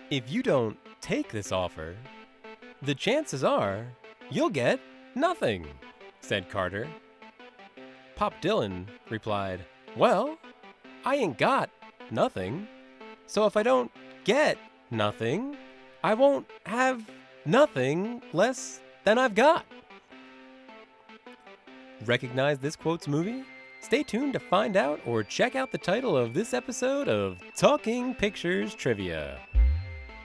If you don't take this offer, the chances are you'll get nothing, said Carter. Pop Dylan replied, Well, I ain't got nothing, so if I don't get nothing, I won't have nothing less than I've got. Recognize this quote's movie? Stay tuned to find out or check out the title of this episode of Talking Pictures Trivia.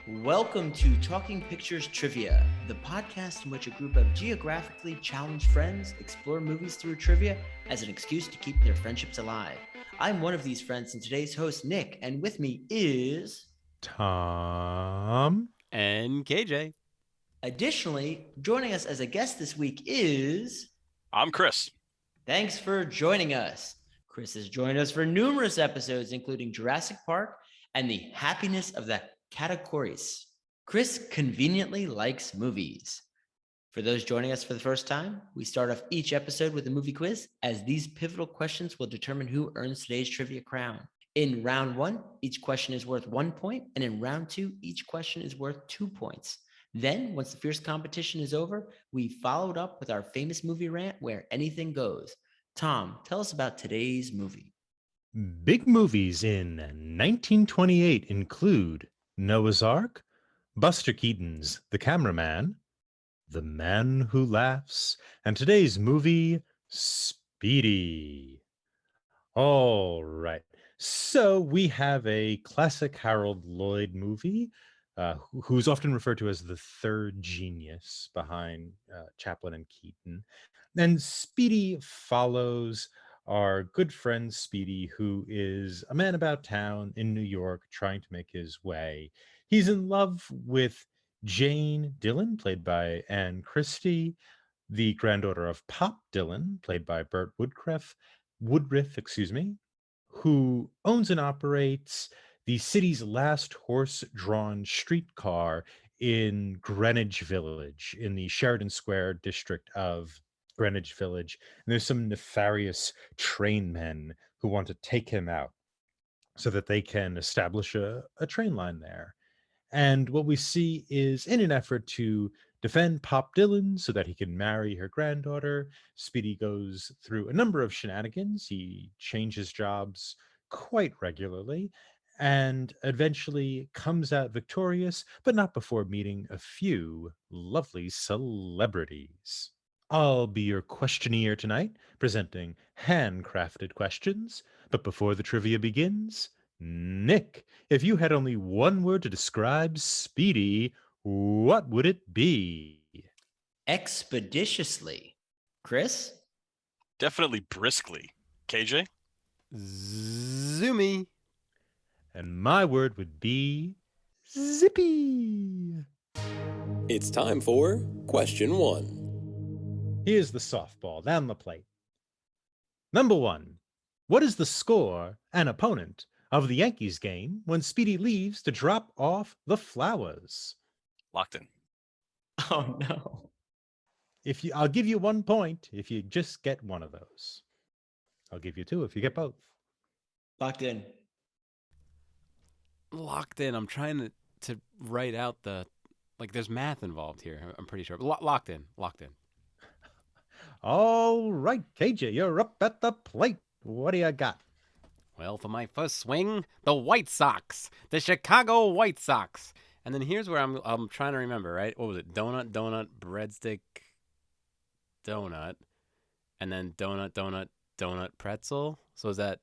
Welcome to Talking Pictures Trivia, the podcast in which a group of geographically challenged friends explore movies through trivia as an excuse to keep their friendships alive. I'm one of these friends and today's host, Nick, and with me is... Tom. And KJ. Additionally, joining us as a guest this week is... I'm Chris. Thanks for joining us. Chris has joined us for numerous episodes, including Jurassic Park and the happiness of the categories. Chris conveniently likes movies. For those joining us for the first time, we start off each episode with a movie quiz, as these pivotal questions will determine who earns today's trivia crown. In round 1, each question is worth 1 point, and in round 2, each question is worth 2 points. Then, once the fierce competition is over, we followed up with our famous movie rant where anything goes. Tom, tell us about today's movie. Big movies in 1928 include Noah's Ark, Buster Keaton's The Cameraman, The Man Who Laughs, and today's movie, Speedy. All right. So we have a classic Harold Lloyd movie, who's often referred to as the third genius behind Chaplin and Keaton. And Speedy follows our good friend Speedy, who is a man about town in New York trying to make his way. He's in love with Jane Dillon, played by Anne Christie, the granddaughter of Pop Dillon, played by Burt Woodruff, who owns and operates the city's last horse-drawn streetcar in Greenwich Village, in the Sheridan Square district of Greenwich Village. And there's some nefarious train men who want to take him out so that they can establish a train line there. And what we see is, in an effort to defend Pop Dillon so that he can marry her granddaughter, Speedy goes through a number of shenanigans. He changes jobs quite regularly and eventually comes out victorious, but not before meeting a few lovely celebrities. I'll be your questionnaire tonight, presenting handcrafted questions. But before the trivia begins, Nick, if you had only one word to describe Speedy, what would it be? Expeditiously. Chris? Definitely briskly. KJ? Zoomy. And my word would be zippy. It's time for question 1. Here's the softball down the plate. Number 1. What is the score and opponent of the Yankees game when Speedy leaves to drop off the flowers? Locked in. Oh, no. I'll give you 1 point if you just get one of those. I'll give you 2 if you get both. Locked in. Locked in. I'm trying to write out there's math involved here. I'm pretty sure. Locked in. All right, KJ, you're up at the plate. What do you got? Well, for my first swing, the White Sox, the Chicago White Sox. And then here's where I'm trying to remember, right? What was it? Donut, breadstick, donut, and then donut, pretzel. So is that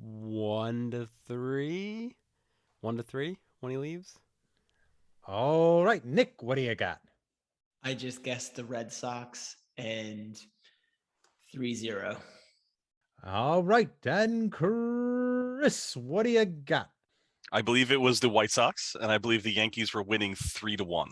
1 to 3? 1 to 3 when he leaves? All right, Nick, what do you got? I just guessed the Red Sox and 3-0. All right, and Chris, what do you got? I believe it was the White Sox, and I believe the Yankees were winning 3-1.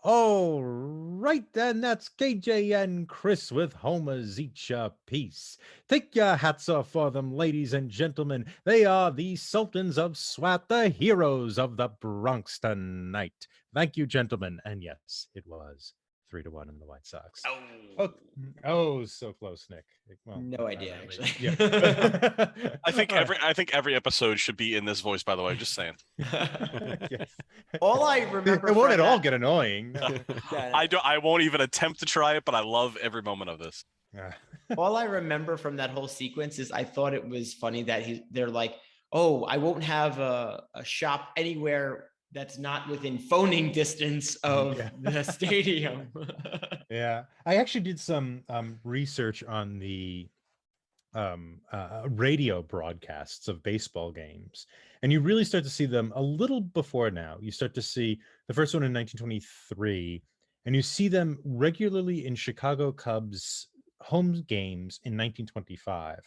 All right, and that's KJ and Chris with homers each apiece. Take your hats off for them, ladies and gentlemen. They are the Sultans of SWAT, the heroes of the Bronx tonight. Thank you, gentlemen. And yes, it was 3-1 in the White Sox. Oh, So close, Nick. Well, no idea, really. actually. Yeah. I think All I think every episode should be in this voice. By the way, just saying. Yes. All I remember It won't from at all that- get annoying. No. I won't even attempt to try it, but I love every moment of this. Yeah. All I remember from that whole sequence is I thought it was funny that they're like, oh, I won't have a shop anywhere that's not within phoning distance of Yeah. the stadium. Yeah, I actually did some research on the radio broadcasts of baseball games, and you really start to see them a little before now. You start to see the first one in 1923, and you see them regularly in Chicago Cubs home games in 1925.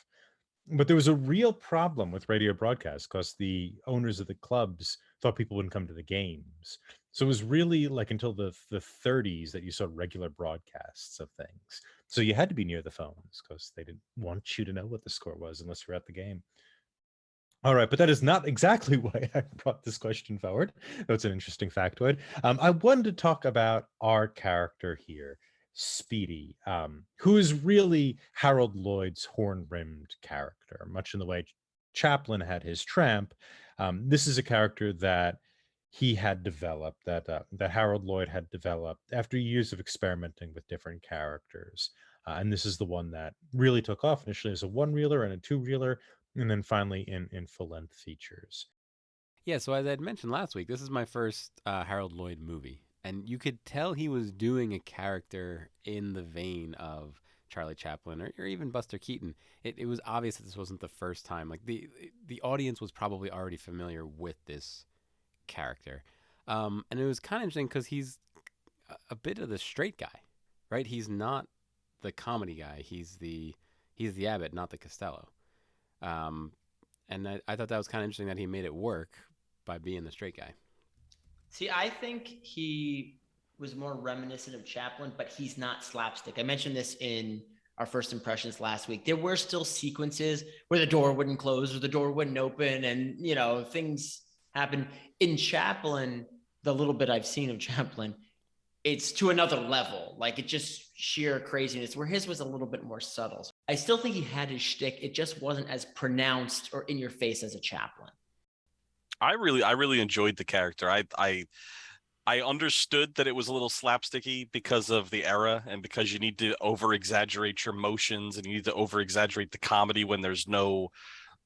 But there was a real problem with radio broadcasts because the owners of the clubs thought people wouldn't come to the games. So it was really like until the 30s that you saw regular broadcasts of things. So you had to be near the phones because they didn't want you to know what the score was unless you were at the game. All right, but that is not exactly why I brought this question forward. That's an interesting factoid. I wanted to talk about our character here, Speedy, who is really Harold Lloyd's horn-rimmed character, much in the way Chaplin had his tramp. This is a character that he had developed, that Harold Lloyd had developed after years of experimenting with different characters. And this is the one that really took off initially as a one-reeler and a two-reeler, and then finally in full-length features. Yeah, so as I had mentioned last week, this is my first Harold Lloyd movie. And you could tell he was doing a character in the vein of Charlie Chaplin or even Buster Keaton. It was obvious that this wasn't the first time. Like the audience was probably already familiar with this character. And it was kind of interesting because he's a bit of the straight guy, right? He's not the comedy guy. He's the Abbott, not the Costello. And I thought that was kind of interesting that he made it work by being the straight guy. See, I think he was more reminiscent of Chaplin, but he's not slapstick. I mentioned this in our first impressions last week. There were still sequences where the door wouldn't close or the door wouldn't open, and things happen. In Chaplin, the little bit I've seen of Chaplin, it's to another level. Like, it's just sheer craziness, where his was a little bit more subtle. I still think he had his shtick. It just wasn't as pronounced or in your face as a Chaplin. I really enjoyed the character. I understood that it was a little slapsticky because of the era and because you need to over exaggerate your motions and you need to over exaggerate the comedy when there's no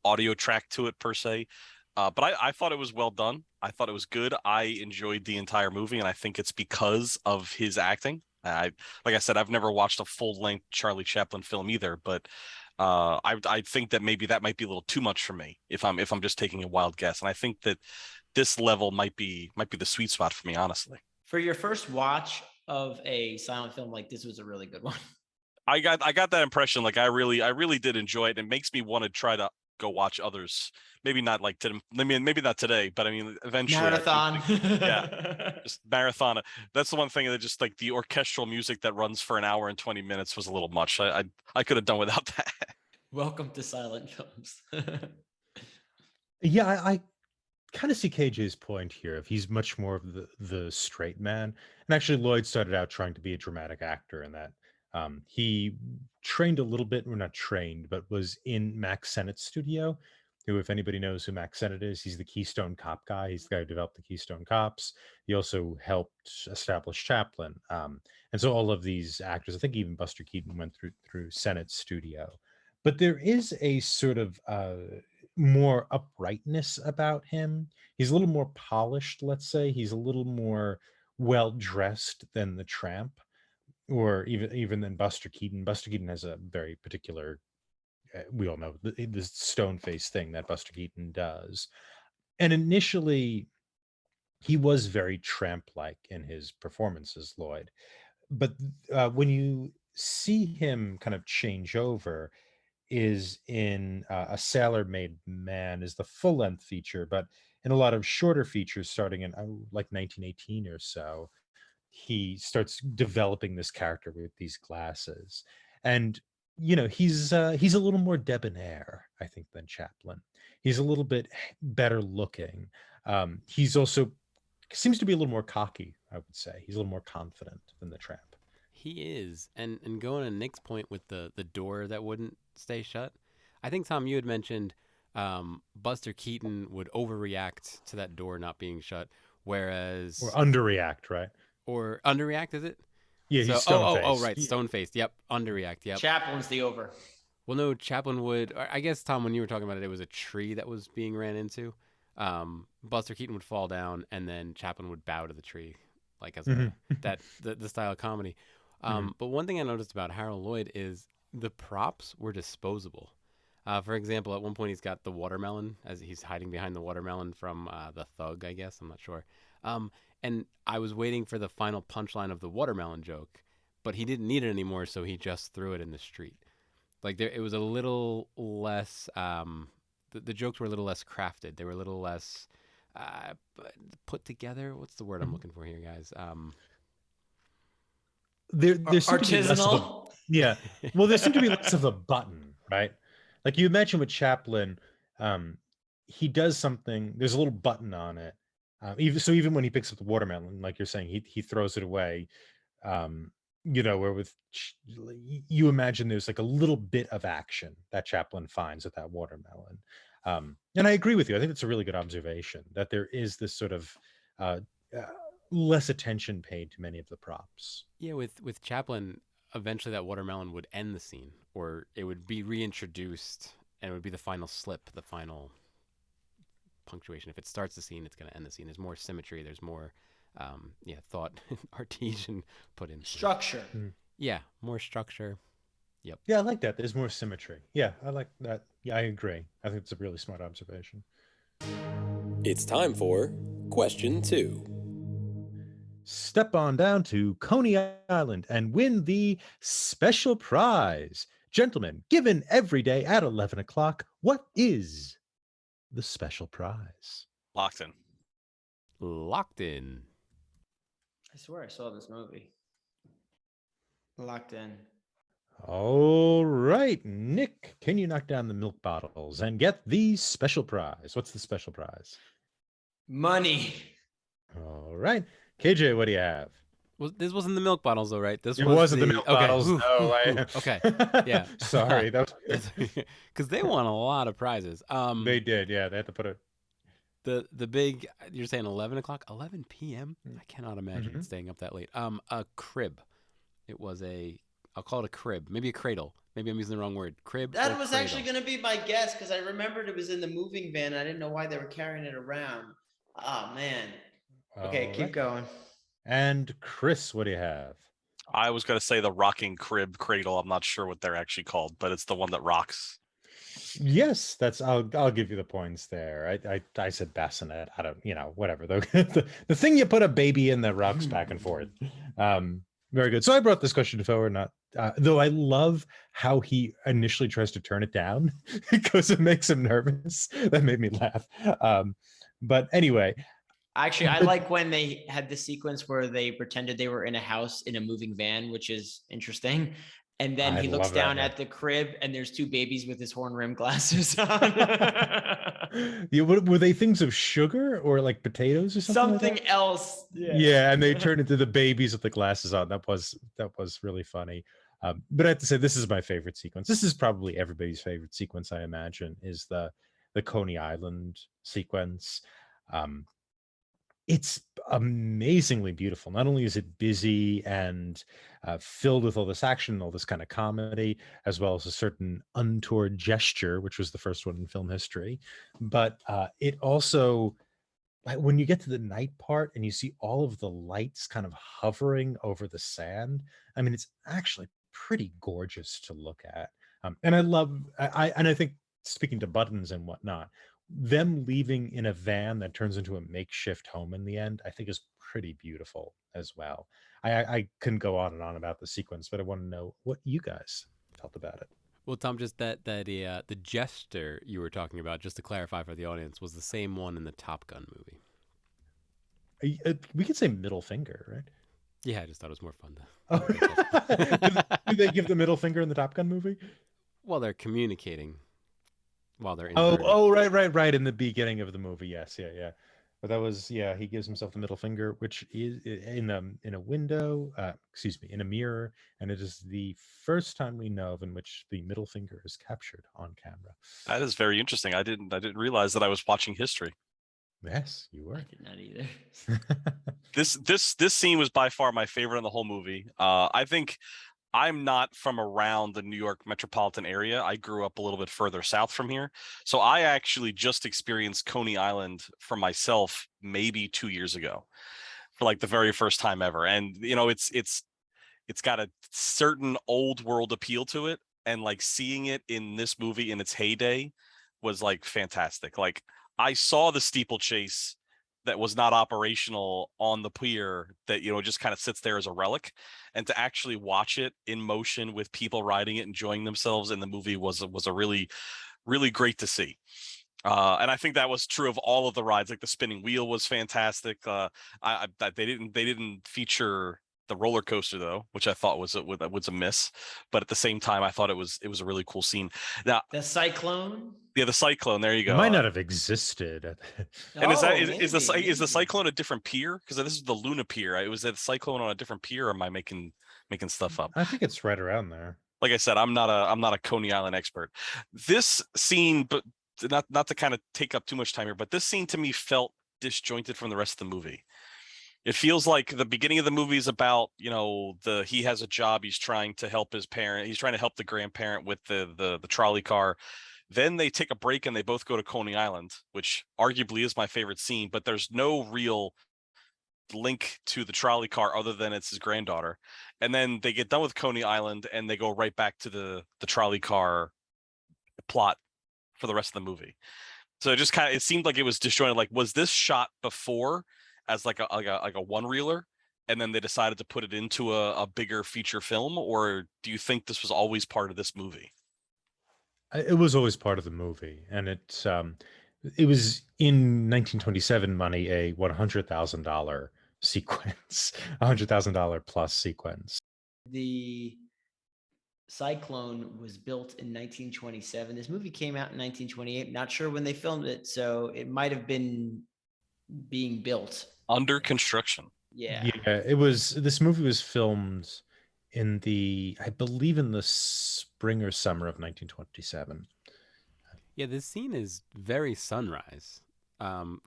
audio track to it per se. But I thought it was well done. I thought it was good. I enjoyed the entire movie, and I think it's because of his acting. Like I said, I've never watched a full-length Charlie Chaplin film either, but I think that maybe that might be a little too much for me if I'm just taking a wild guess. And I think that this level might be the sweet spot for me, honestly. For your first watch of a silent film, like, this was a really good one. I got that impression. Like I really did enjoy it. It makes me want to try to go watch others. Maybe not like maybe not today, but I mean eventually. Marathon. Yeah, just marathon. That's the one thing that just like the orchestral music that runs for an hour and 20 minutes was a little much. I could have done without that. Welcome to silent films. Yeah, I kind of see KJ's point here of he's much more of the straight man. And actually Lloyd started out trying to be a dramatic actor in that. He trained a little bit, or not trained, but was in Mack Sennett's studio, who, if anybody knows who Mack Sennett is, he's the Keystone Cop guy. He's the guy who developed the Keystone Cops. He also helped establish Chaplin. And so all of these actors, I think even Buster Keaton went through Sennett's studio. But there is a sort of more uprightness about him. He's a little more polished, let's say. He's a little more well-dressed than the tramp, or even than Buster Keaton. Buster Keaton has a very particular, we all know, the stone face thing that Buster Keaton does. And initially, he was very tramp-like in his performances, Lloyd. But when you see him kind of change over, is in A Sailor Made Man is the full-length feature, but in a lot of shorter features starting in like 1918 or so, he starts developing this character with these glasses. And he's a little more debonair, I think, than Chaplin. He's a little bit better looking. He's also seems to be a little more cocky, I would say. He's a little more confident than the tramp. He is. And going to Nick's point with the door that wouldn't stay shut, I think, Tom, you had mentioned Buster Keaton would overreact to that door not being shut, Or whereas underreact, right? or underreact is it? Yeah, So he's stone right, faced. stone faced. Yep, underreact. Yep. Chaplin's the over. Well, no, Chaplin would. I guess Tom, when you were talking about it, it was a tree that was being ran into. Buster Keaton would fall down, and then Chaplin would bow to the tree, like as a the style of comedy. But one thing I noticed about Harold Lloyd is the props were disposable. For example, at one point he's got the watermelon as he's hiding behind the watermelon from the thug, I guess. I'm not sure. And I was waiting for the final punchline of the watermelon joke, but he didn't need it anymore, so he just threw it in the street. Like it was a little less. The jokes were a little less crafted. They were a little less put together. What's the word I'm looking for here, guys? There seemed to be less of a, Artisanal. yeah. Well, there seemed to be less of a button, right? Like you mentioned with Chaplin, he does something. There's a little button on it. Even when he picks up the watermelon, like you're saying, he throws it away. Where you imagine there's like a little bit of action that Chaplin finds with that watermelon. And I agree with you. I think it's a really good observation that there is this sort of less attention paid to many of the props. Yeah, with Chaplin, eventually that watermelon would end the scene, or it would be reintroduced, and it would be the final slip, the final punctuation. If it starts the scene, it's going to end the scene. There's more symmetry. There's more, thought, artesian put in. Structure. Yeah, more structure. Yep. Yeah, I like that. There's more symmetry. Yeah, I like that. Yeah, I agree. I think it's a really smart observation. It's time for question 2. Step on down to Coney Island and win the special prize. Gentlemen, given every day at 11 o'clock, what is the special prize? Locked in. Locked in. I swear I saw this movie. Locked in. All right, Nick, can you knock down the milk bottles and get the special prize? What's the special prize? Money. All right. KJ, what do you have? Well, this wasn't the milk bottles, though, right? This wasn't the the milk okay. bottles. Ooh, No, ooh, okay. Yeah. Sorry. Because they won a lot of prizes. They did. Yeah, they had to put it. The big, you're saying 11 o'clock, 11 p.m. I cannot imagine staying up that late. A crib. It was I'll call it a crib, maybe a cradle. Maybe I'm using the wrong word. Crib. That or was cradle. actually going to be my guess because I remembered it was in the moving van. I didn't know why they were carrying it around. Oh, man. Okay, All keep right. going. And Chris, what do you have? I was going to say the rocking crib cradle. I'm not sure what they're actually called, but it's the one that rocks. Yes, I'll give you the points there. I said bassinet. I don't, whatever. The thing you put a baby in that rocks back and forth. Very good. So I brought this question forward, not though I love how he initially tries to turn it down because it makes him nervous. That made me laugh. But anyway. Actually, I like when they had the sequence where they pretended they were in a house in a moving van, which is interesting. And then he looks down at the crib and there's two babies with his horn rim glasses on. Were they things of sugar or like potatoes or something? Something else. Yeah, and they turn into the babies with the glasses on. That was really funny. But I have to say, this is my favorite sequence. This is probably everybody's favorite sequence, I imagine, is the Coney Island sequence. It's amazingly beautiful. Not only is it busy and filled with all this action, all this kind of comedy, as well as a certain untoward gesture, which was the first one in film history, but it also, like, when you get to the night part and you see all of the lights kind of hovering over the sand, I mean, it's actually pretty gorgeous to look at. And I think, speaking to buttons and whatnot, them leaving in a van that turns into a makeshift home in the end, I think is pretty beautiful as well. I can go on and on about the sequence, but I want to know what you guys felt about it. Well, Tom, just the gesture you were talking about, just to clarify for the audience, was the same one in the Top Gun movie. We could say middle finger, right? Yeah, I just thought it was more fun Do they give the middle finger in the Top Gun movie? Well, they're communicating while they're in. Right. In the beginning of the movie, yes, yeah. But that was, yeah, he gives himself the middle finger, which is in a window, excuse me, in a mirror, and it is the first time we know of in which the middle finger is captured on camera. That is very interesting. I didn't realize that I was watching history. Yes, you I were. did not either. This scene was by far my favorite in the whole movie. I think I'm not from around the New York metropolitan area. I grew up a little bit further south from here. So I actually just experienced Coney Island for myself maybe 2 years ago for like the very first time ever. And you know, it's got a certain old world appeal to it, and like seeing it in this movie in its heyday was like fantastic. Like I saw the steeplechase that was not operational on the pier that, you know, just kind of sits there as a relic, and to actually watch it in motion with people riding it, enjoying themselves in the movie was a really great to see. And I think that was true of all of the rides. Like the spinning wheel was fantastic. They didn't feature the roller coaster though, which I thought was a miss. But at the same time, I thought it was a really cool scene. Now, The cyclone. yeah, the cyclone. There you It go. might not have existed. And is Maybe. the cyclone a different pier? Because this is the Luna Pier. It was that cyclone on a different pier. Or am I making stuff up? I think it's right around there. Like I said, I'm not a Coney Island expert. This scene, but not to kind of take up too much time here, but this scene to me felt disjointed from the rest of the movie. It feels like the beginning of the movie is about, you know, he has a job, he's trying to help his parent, he's trying to help the grandparent with the trolley car. Then they take a break and they both go to Coney Island, which arguably is my favorite scene, but there's no real link to the trolley car other than it's his granddaughter. And then they get done with Coney Island and they go right back to the trolley car plot for the rest of the movie. So it seemed like it was disjointed. Like, was this shot before as like a one reeler, and then they decided to put it into a bigger feature film, or do you think this was always part of this movie? It was always part of the movie, and it was in 1927 money a $100,000 sequence, $100,000 plus sequence. The cyclone was built in 1927. This movie came out in 1928. Not sure when they filmed it, so it might have been being built. Under construction. Yeah. Yeah, this movie was filmed I believe in the spring or summer of 1927. Yeah, this scene is very Sunrise.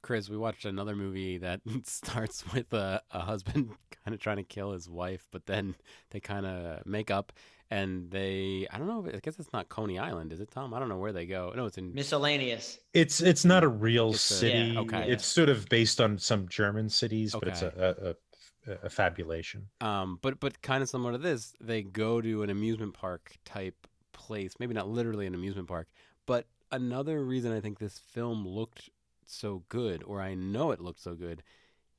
Chris, we watched another movie that starts with a husband kind of trying to kill his wife, but then they kind of make up, and I don't know, I guess it's not Coney Island, is it, Tom? I don't know where they go. No, it's in Miscellaneous. It's not a real It's city. yeah, okay. It's sort of based on some German cities, but it's Okay. a fabulation. But kind of similar to this, they go to an amusement park type place. Maybe not literally an amusement park, but another reason I think this film looked so good, or I know it looked so good,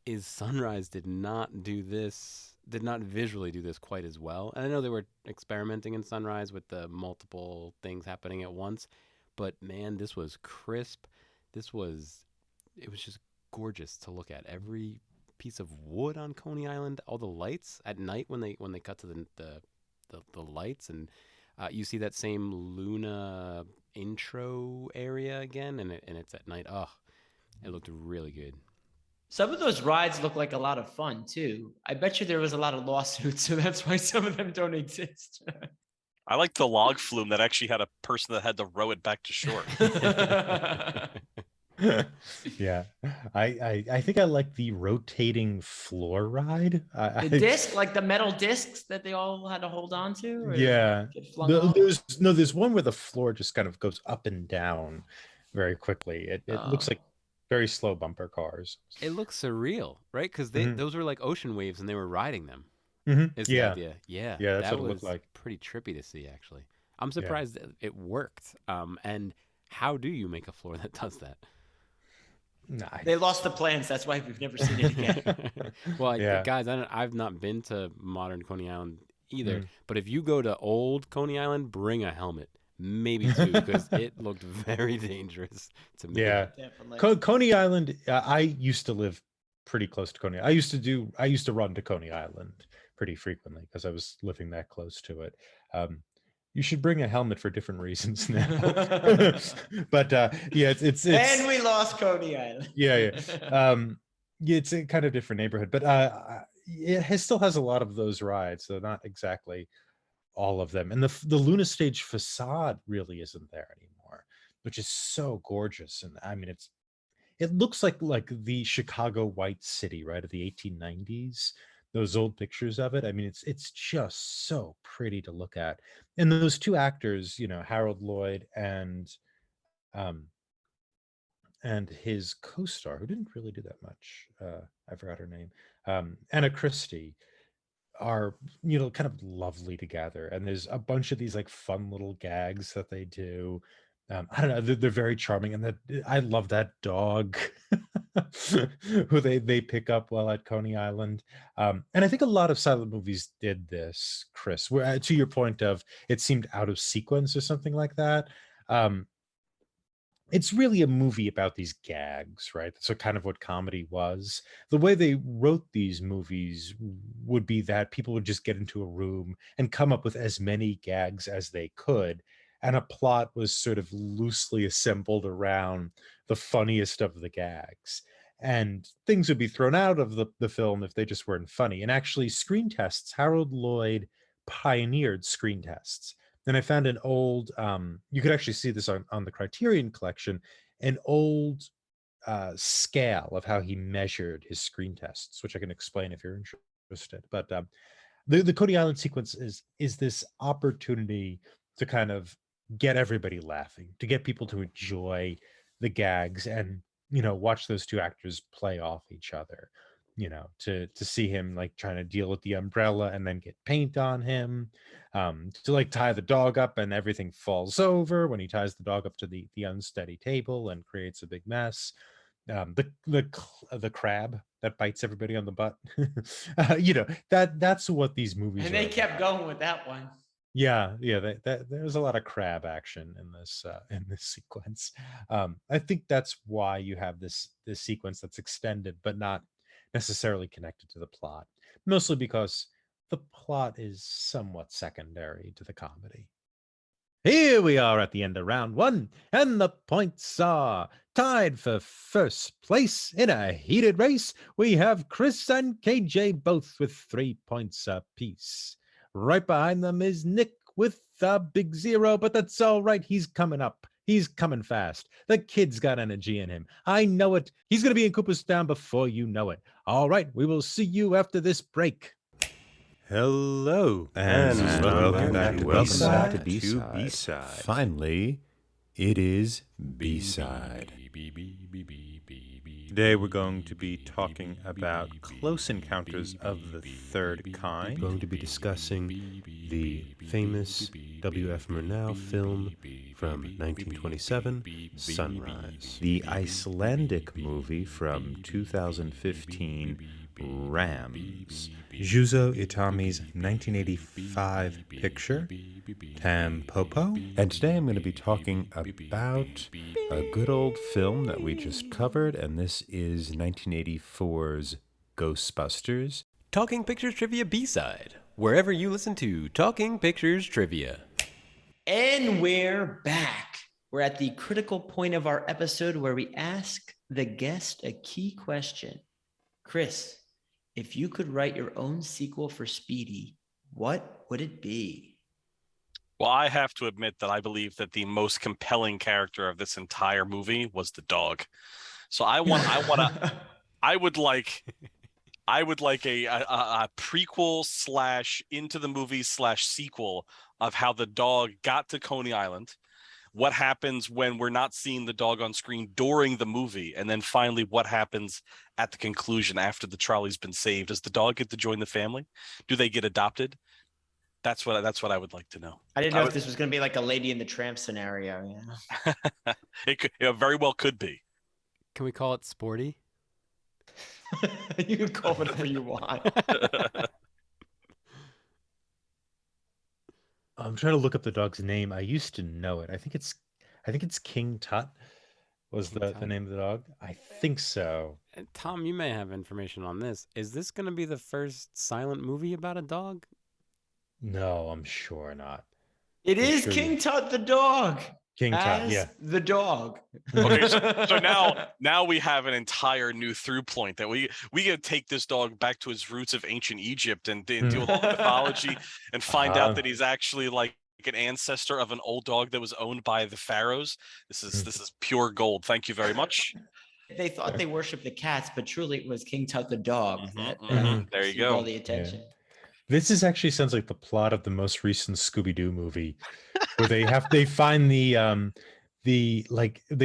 is Sunrise did not visually do this quite as well. And I know they were experimenting in Sunrise with the multiple things happening at once, but man, this was crisp. It was just gorgeous to look at. Every piece of wood on Coney Island, all the lights at night when they cut to the lights, and you see that same Luna intro area again, and it's at night. Oh, it looked really good. Some of those rides look like a lot of fun too. I bet you there was a lot of lawsuits, so that's why some of them don't exist. I like the log flume that actually had a person that had to row it back to shore. Yeah, I think I like the rotating floor ride. The disc, like the metal discs that they all had to hold on to. Or Yeah, get flung off? there's one where the floor just kind of goes up and down very quickly. It looks like very slow bumper cars. It looks surreal, right? Because those were like ocean waves, and they were riding them. Is the idea? Yeah, Yeah, that's that what it was looked like. pretty trippy to see. Actually, I'm surprised that it worked. And how do you make a floor that does that? Nah, They lost the plans. That's why we've never seen it again. Well, Yeah. guys, I've not been to modern Coney Island either. But if you go to old Coney Island, bring a helmet, maybe two, because it looked very dangerous to me. Yeah. Definitely. Coney Island. I used to live pretty close to Coney. I used to run to Coney Island pretty frequently because I was living that close to it. You should bring a helmet for different reasons now. But yeah, it's and we lost Coney Island. Yeah. Yeah, it's a kind of different neighborhood, but still has a lot of those rides, so not exactly all of them. And the Luna Stage facade really isn't there anymore, which is so gorgeous. And I mean, it looks like the Chicago White City, right, of the 1890s. Those old pictures of it. I mean, it's just so pretty to look at. And those two actors, Harold Lloyd um and his co-star, who didn't really do that much, I forgot her name, Anna Christie, are kind of lovely together. And there's a bunch of these like fun little gags that they do. I don't know, they're very charming. And I love that dog who they pick up while at Coney Island. And I think a lot of silent movies did this, Chris, where to your point of it seemed out of sequence or something like that. It's really a movie about these gags, right? So kind of what comedy was. The way they wrote these movies would be that people would just get into a room and come up with as many gags as they could. And a plot was sort of loosely assembled around the funniest of the gags. And things would be thrown out of the film if they just weren't funny. And actually, screen tests, Harold Lloyd pioneered screen tests. And I found an old, you could actually see this on the Criterion Collection, an old scale of how he measured his screen tests, which I can explain if you're interested. But the Coney Island sequence is this opportunity to kind of get everybody laughing, to get people to enjoy the gags and, watch those two actors play off each other, to see him like trying to deal with the umbrella and then get paint on him, to like tie the dog up and everything falls over when he ties the dog up to the unsteady table and creates a big mess. The crab that bites everybody on the butt. That's what these movies And are they kept about. going with that one. Yeah, there's a lot of crab action in this sequence. I think that's why you have this sequence that's extended but not necessarily connected to the plot, mostly because the plot is somewhat secondary to the comedy. Here we are at the end of round one, and the points are tied for first place in a heated race. We have Chris and KJ both with 3 points apiece. Right behind them is Nick with a big 0, but that's all right. He's coming up. He's coming fast. The kid's got energy in him. I know it. He's going to be in Cooperstown before you know it. All right, we will see you after this break. Hello, And welcome back to B-Side. B-Side. Finally, it is B-Side. Today we're going to be talking about Close Encounters of the Third Kind. We're going to be discussing the famous W.F. Murnau film from 1927, Sunrise. The Icelandic movie from 2015, Rams. Juzo Itami's 1985 picture, Tam Popo. And today I'm going to be talking about a good old film that we just covered, and this is 1984's Ghostbusters. Talking Pictures Trivia B-Side, wherever you listen to Talking Pictures Trivia. And we're back. We're at the critical point of our episode where we ask the guest a key question. Chris, if you could write your own sequel for Speedy, what would it be? Well, I have to admit that I believe that the most compelling character of this entire movie was the dog. So I would like a prequel / into the movie / sequel of how the dog got to Coney Island, what happens when we're not seeing the dog on screen during the movie, and then finally what happens at the conclusion after the trolley's been saved. Does the dog get to join the family? Do they get adopted? That's what I would like to know. I didn't know if this was going to be like a Lady and the Tramp scenario. Yeah. It very well could be. Can we call it Sporty? You can call whatever you want. I'm trying to look up the dog's name. I used to know it. I think it's King Tut was King the Tut. name of the dog. I think so. And Tom, you may have information on this. Is this going to be the first silent movie about a dog? No, I'm sure not. It I'm is sure King Tut the dog. King Tut, As yeah. the dog. Okay, so now we have an entire new through point that we can take this dog back to its roots of ancient Egypt and deal with all the mythology and find out that he's actually like an ancestor of an old dog that was owned by the pharaohs. This is pure gold. Thank you very much. They thought they worshipped the cats, but truly it was King Tut the dog that There you received go. all the attention. This is actually sounds like the plot of the most recent Scooby-Doo movie, where they find they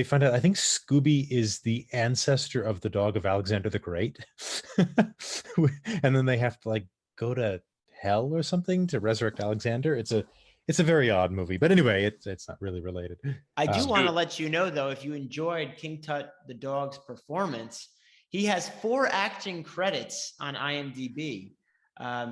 find out, I think Scooby is the ancestor of the dog of Alexander the Great. And then they have to like go to hell or something to resurrect Alexander. It's a very odd movie, but anyway, it's not really related. I do want to let you know, though, if you enjoyed King Tut the dog's performance, he has 4 acting credits on IMDb.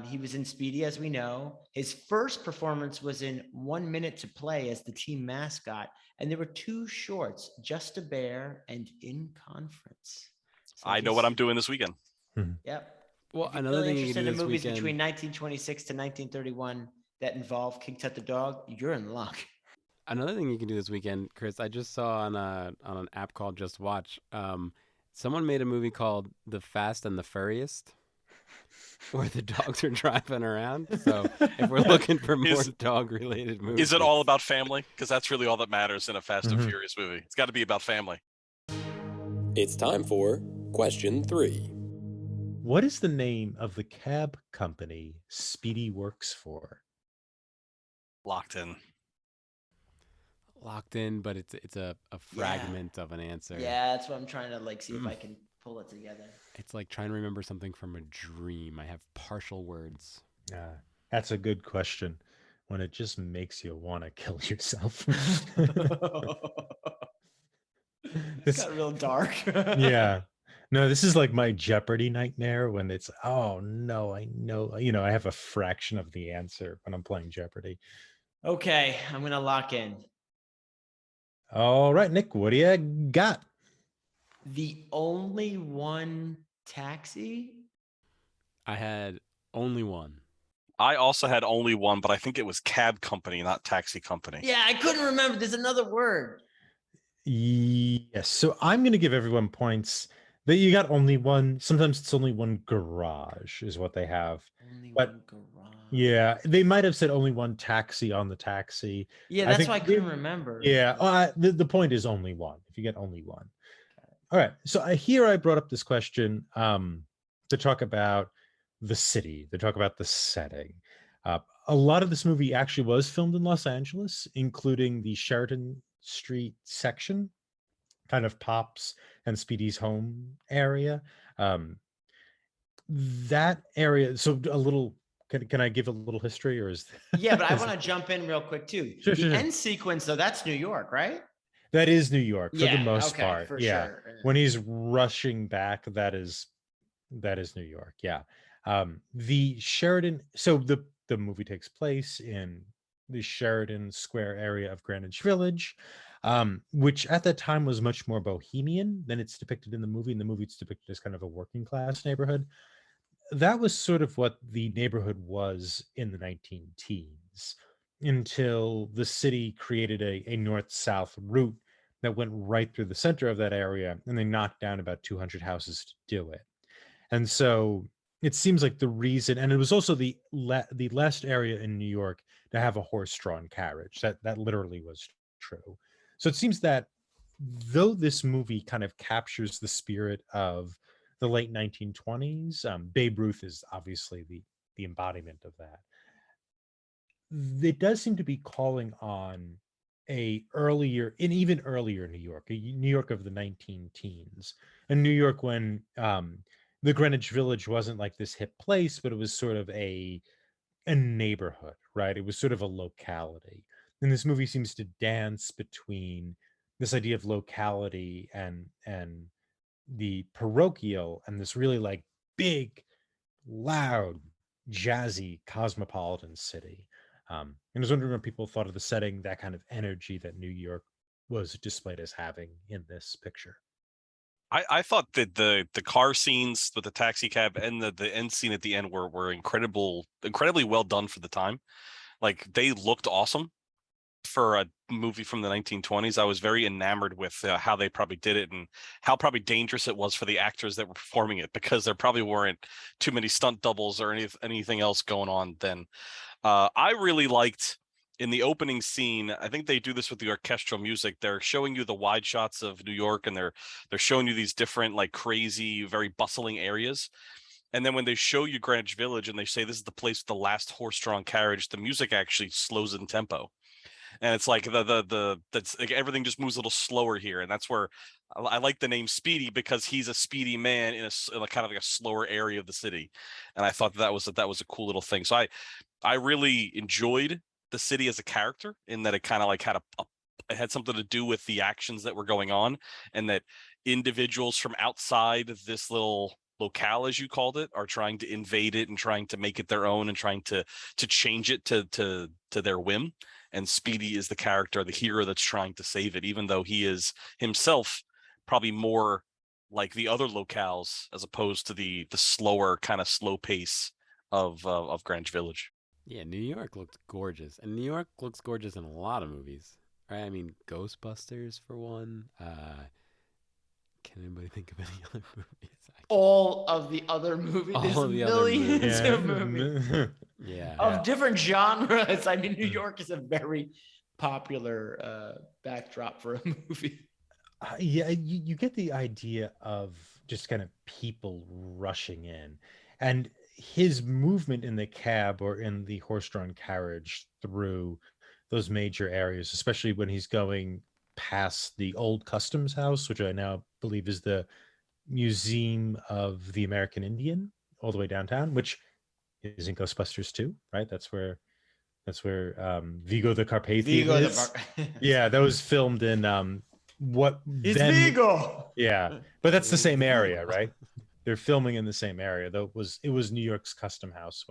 He was in Speedy, as we know. His first performance was in 1 Minute to Play as the team mascot, and there were 2 shorts, Just a Bear and In Conference. So I know what I'm doing this weekend. Yep. Well, If you're another really thing you interested can do in this movies weekend. between 1926 to 1931 that involve King Tut the dog, you're in luck. Another thing you can do this weekend, Chris, I just saw on an app called Just Watch. Someone made a movie called The Fast and the Furriest, where the dogs are driving around. So if we're looking for more dog-related movies, Is it all about family? Because that's really all that matters in a Fast and Furious movie. It's got to be about family. It's time for question 3. What is the name of the cab company Speedy works for? Locked in. Locked in, but it's a fragment of an answer. Yeah, that's what I'm trying to see if I can pull it together. It's like trying to remember something from a dream. I have partial words. That's a good question. When it just makes you want to kill yourself. This got real dark. Yeah. No, this is like my Jeopardy nightmare when it's, oh no, I know, I have a fraction of the answer when I'm playing Jeopardy. Okay, I'm going to lock in. All right, Nick, what do you got? The Only One Taxi? I had only one. I also had only one, but I think it was cab company, not taxi company. Yeah, I couldn't remember. There's another word. Yes. So I'm going to give everyone points that you got only one. Sometimes it's only one garage is what they have. Only But one garage. yeah, they might have said only one taxi on the taxi. Yeah, that's why I couldn't remember. Yeah. The point is only one. If you get only one. All right. So here I brought up this question to talk about the city, to talk about the setting. A lot of this movie actually was filmed in Los Angeles, including the Sheridan Street section, kind of Pop's and Speedy's home area. That area. So a little. Can I give a little history, or is? Yeah, but I want to jump in real quick too. Sure, the sure. end sequence, though, that's New York, right? That is New York for the most part. For yeah. sure. When he's rushing back, that is New York. Yeah. The Sheridan. So the movie takes place in the Sheridan Square area of Greenwich Village, which at that time was much more bohemian than it's depicted in the movie. In the movie, it's depicted as kind of a working class neighborhood. That was sort of what the neighborhood was in the 19 teens until the city created a north-south route that went right through the center of that area, and they knocked down about 200 houses to do it. And so it seems like the reason, and it was also the last area in New York to have a horse-drawn carriage. That literally was true. So it seems that though this movie kind of captures the spirit of the late 1920s, Babe Ruth is obviously the embodiment of that. It does seem to be calling on even earlier New York, a New York of the 19 teens, a New York when the Greenwich Village wasn't like this hip place, but it was sort of a neighborhood, right? It was sort of a locality. And this movie seems to dance between this idea of locality and the parochial and this really like big, loud, jazzy, cosmopolitan city. And I was wondering when people thought of the setting, that kind of energy that New York was displayed as having in this picture. I thought that the car scenes with the taxi cab and the end scene at the end were incredibly well done for the time. Like they looked awesome. for a movie from the 1920s, I was very enamored with how they probably did it and how probably dangerous it was for the actors that were performing it, because there probably weren't too many stunt doubles or anything else going on then. I really liked in the opening scene, I think they do this with the orchestral music. They're showing you the wide shots of New York, and they're showing you these different, like, crazy, very bustling areas. And then when they show you Greenwich Village and they say this is the place with the last horse-drawn carriage, the music actually slows in tempo. And it's like that's like everything just moves a little slower here, and that's where I like the name Speedy, because he's a speedy man in a kind of like a slower area of the city. And I thought that was a cool little thing. So I really enjoyed the city as a character, in that it kind of like had it had something to do with the actions that were going on, and that individuals from outside this little locale, as you called it, are trying to invade it and trying to make it their own and trying to change it to their whim. And Speedy is the character, the hero that's trying to save it, even though he is himself probably more like the other locales as opposed to the slower, kind of slow pace of Greenwich Village. Yeah, New York looked gorgeous, and New York looks gorgeous in a lot of movies, right? I mean, Ghostbusters for one. Can anybody think of any other movies? All of the other movies. All There's of the other millions movies. of movies Yeah. of different genres. I mean, New York is a very popular backdrop for a movie. Yeah, you get the idea of just kind of people rushing in, and his movement in the cab or in the horse-drawn carriage through those major areas, especially when he's going past the old customs house, which I now believe is the Museum of the American Indian, all the way downtown, which is in Ghostbusters too, right? That's where Vigo the Carpathian is. Yeah, that was filmed in what It's then Vigo. yeah, but that's the same area, right? They're filming in the same area. Though it was New York's Custom House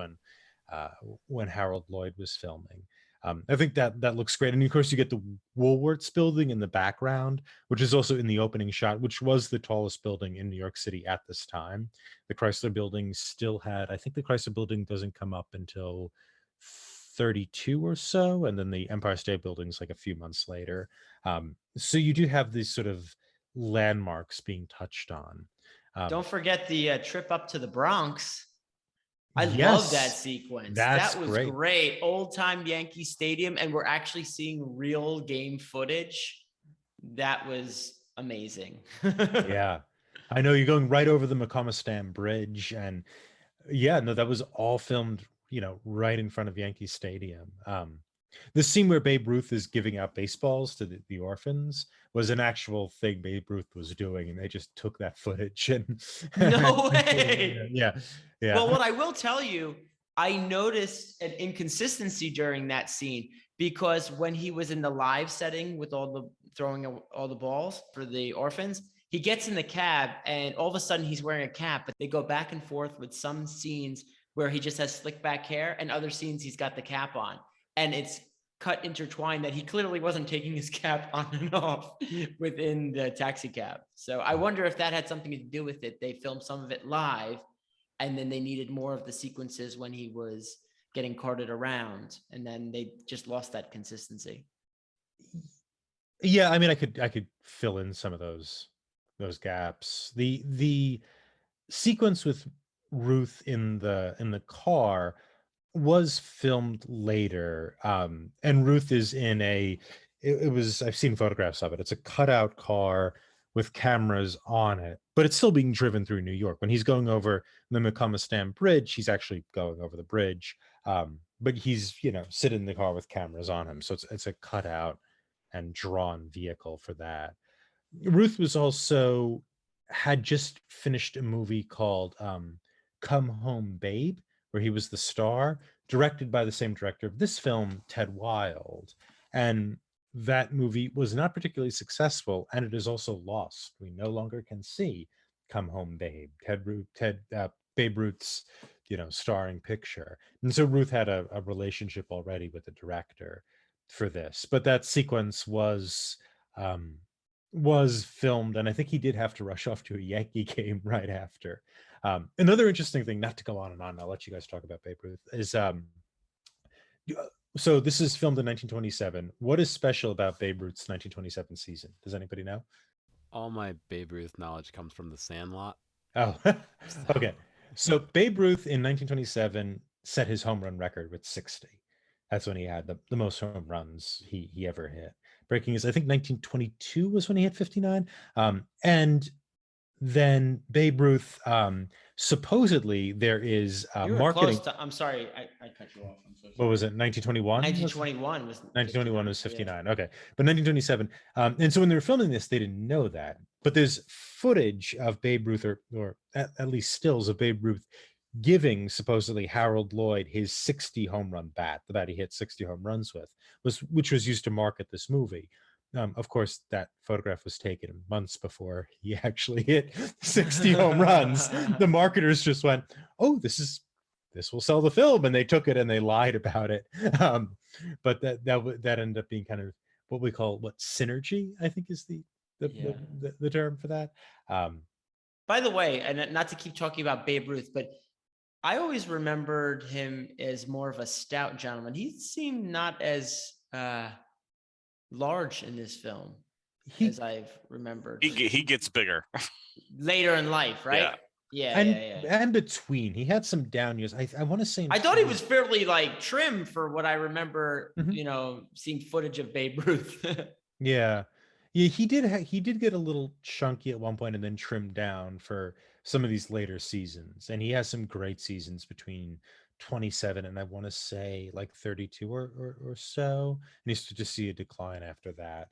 when Harold Lloyd was filming. I think that looks great, and of course you get the Woolworths building in the background, which is also in the opening shot, which was the tallest building in New York City at this time. The Chrysler Building still had, I think the Chrysler Building doesn't come up until 32 or so, and then the Empire State Building's like a few months later. So you do have these sort of landmarks being touched on. Don't forget the trip up to the Bronx. I love Yes, that sequence. that's That was great. great. Old time Yankee Stadium, and we're actually seeing real game footage. That was amazing. Yeah, I know you're going right over the McComastam Bridge, and yeah, no, that was all filmed, right in front of Yankee Stadium. The scene where Babe Ruth is giving out baseballs to the orphans was an actual thing Babe Ruth was doing, and they just took that footage and No way. yeah. Well, what I will tell you, I noticed an inconsistency during that scene, because when he was in the live setting with throwing all the balls for the orphans, he gets in the cab and all of a sudden he's wearing a cap, but they go back and forth with some scenes where he just has slick back hair and other scenes he's got the cap on. And it's cut intertwined that he clearly wasn't taking his cap on and off within the taxi cab. So I wonder if that had something to do with it. They filmed some of it live, and then they needed more of the sequences when he was getting carted around, and then they just lost that consistency. Yeah, I mean, I could fill in some of those gaps. The sequence with Ruth in the car was filmed later, and Ruth is in it was, I've seen photographs of it. It's a cutout car with cameras on it, but it's still being driven through New York. When he's going over the McComastam Bridge, he's actually going over the bridge, but he's sitting in the car with cameras on him, so it's a cutout and drawn vehicle for that. Ruth was also had just finished a movie called Come Home Babe, where he was the star, directed by the same director of this film, Ted Wilde. And that movie was not particularly successful, and it is also lost. We no longer can see Come Home Babe, Babe Ruth's, starring picture. And so Ruth had a relationship already with the director for this, but that sequence was filmed, and I think he did have to rush off to a Yankee game right after. Another interesting thing, not to go on and on, I'll let you guys talk about Babe Ruth, is So this is filmed in 1927. What is special about Babe Ruth's 1927 season? Does anybody know? All my Babe Ruth knowledge comes from The Sandlot. Oh, okay. So Babe Ruth in 1927 set his home run record with 60. That's when he had the most home runs he ever hit. Breaking his, I think 1922 was when he hit 59. And then Babe Ruth, supposedly there is You were marketing. close to, I'm sorry, I cut you off. I'm so sorry. What was it? 1921? 1921 was 1921 was 59. 59. Okay. But 1927. And so when they were filming this, they didn't know that. But there's footage of Babe Ruth, or at least stills of Babe Ruth giving supposedly Harold Lloyd his 60 home run bat, the bat he hit 60 home runs with, which was used to market this movie. Of course, that photograph was taken months before he actually hit 60 home runs. The marketers just went, "Oh, this will sell the film," and they took it and they lied about it. But that ended up being kind of what we call synergy, I think is the term for that. By the way, and not to keep talking about Babe Ruth, but I always remembered him as more of a stout gentleman. He seemed not as large in this film as I've remembered. He gets bigger later in life, right? Yeah. And between, he had some down years. I want to say. I thought he was fairly trim for what I remember. Mm-hmm. Seeing footage of Babe Ruth. Yeah, he did get a little chunky at one point and then trimmed down for some of these later seasons. And he has some great seasons between 27 and I want to say 32 or so. And he's to see a decline after that.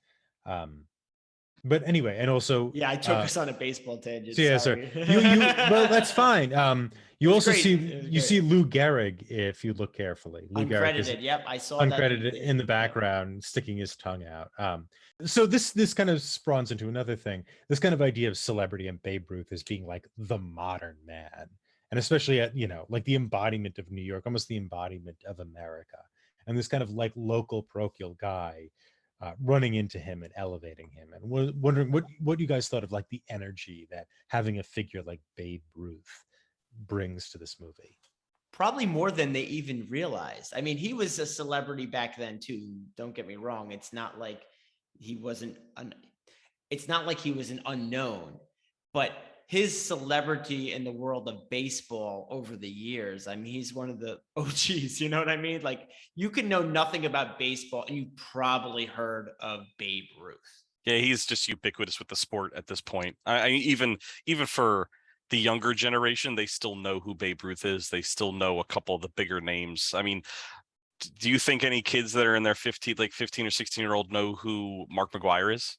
But anyway, and also I took us on a baseball tangent. So yeah, sorry. You well, that's fine. You also see Lou Gehrig if you look carefully. Lou uncredited. Yep, I saw uncredited in the background, sticking his tongue out. So this kind of spawns into another thing. This kind of idea of celebrity and Babe Ruth as being the modern man, and especially at the embodiment of New York, almost the embodiment of America, and this kind of local parochial guy. Running into him and elevating him, and wondering what you guys thought of the energy that having a figure like Babe Ruth brings to this movie. Probably more than they even realized. I mean, he was a celebrity back then too. Don't get me wrong. It's not like he wasn't. It's not like he was an unknown, but his celebrity in the world of baseball over the years. I mean, he's one of the OGs, you know what I mean? You can know nothing about baseball and you probably heard of Babe Ruth. Yeah, he's just ubiquitous with the sport at this point. I even for the younger generation, they still know who Babe Ruth is. They still know a couple of the bigger names. I mean, do you think any kids that are in their 15 or 16-year-old know who Mark McGwire is?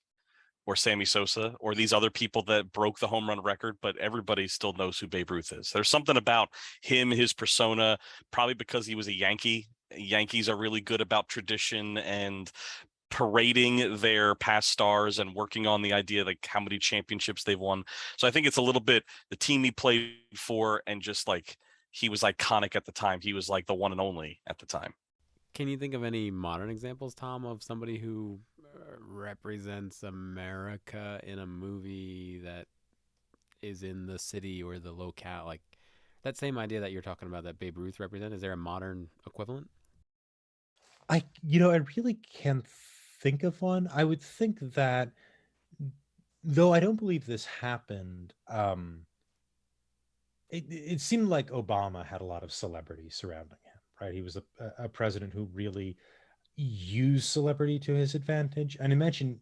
Or Sammy Sosa, or these other people that broke the home run record, but everybody still knows who Babe Ruth is. There's something about him, his persona, probably because he was a Yankee. Yankees are really good about tradition and parading their past stars and working on the idea how many championships they've won. So I think it's a little bit the team he played for, and just he was iconic at the time. He was the one and only at the time. Can you think of any modern examples, Tom, of somebody who represents America in a movie that is in the city or the locale? That same idea that you're talking about that Babe Ruth represents, is there a modern equivalent? I really can't think of one. I would think that, though I don't believe this happened, it seemed like Obama had a lot of celebrity surrounding him, right? He was a president who really used celebrity to his advantage. And imagine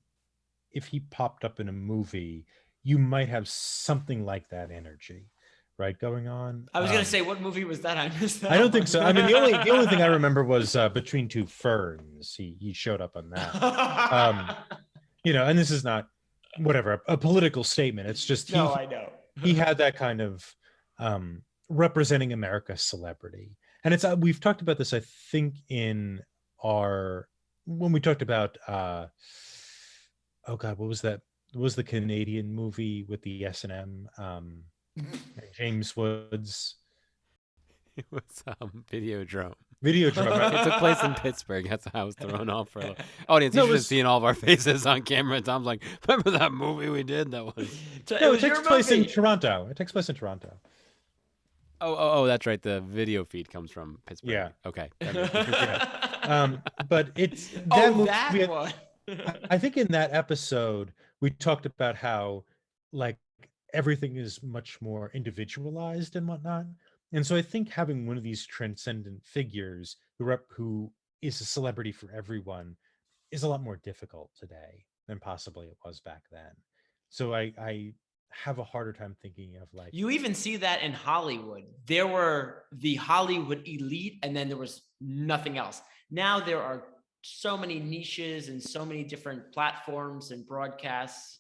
if he popped up in a movie, you might have something like that energy, right, going on. I was going to say, what movie was that? I missed that. I don't think so. I mean, the only thing I remember was Between Two Ferns. He showed up on that. And this is not a political statement. It's just I know. He had that kind of representing America's celebrity. And it's we've talked about this, I think, in when we talked about what was that? What was the Canadian movie with the S&M? James Woods. It was Videodrome. Videodrome. Right? It took place in Pittsburgh. That's how I was thrown off for a little. Audience, you should have seen all of our faces on camera. And Tom's like, remember that movie we did? That was. It takes place in Toronto. It takes place in Toronto. Oh, that's right. The video feed comes from Pittsburgh. Yeah. Okay. But it's that Oh, movie. that one. I think in that episode we talked about how like everything is much more individualized and whatnot. And so I think having one of these transcendent figures who is a celebrity for everyone is a lot more difficult today than possibly it was back then. So I have a harder time thinking of like You even see that in Hollywood. There were the Hollywood elite, and then there was nothing else. Now there are so many niches and so many different platforms and broadcasts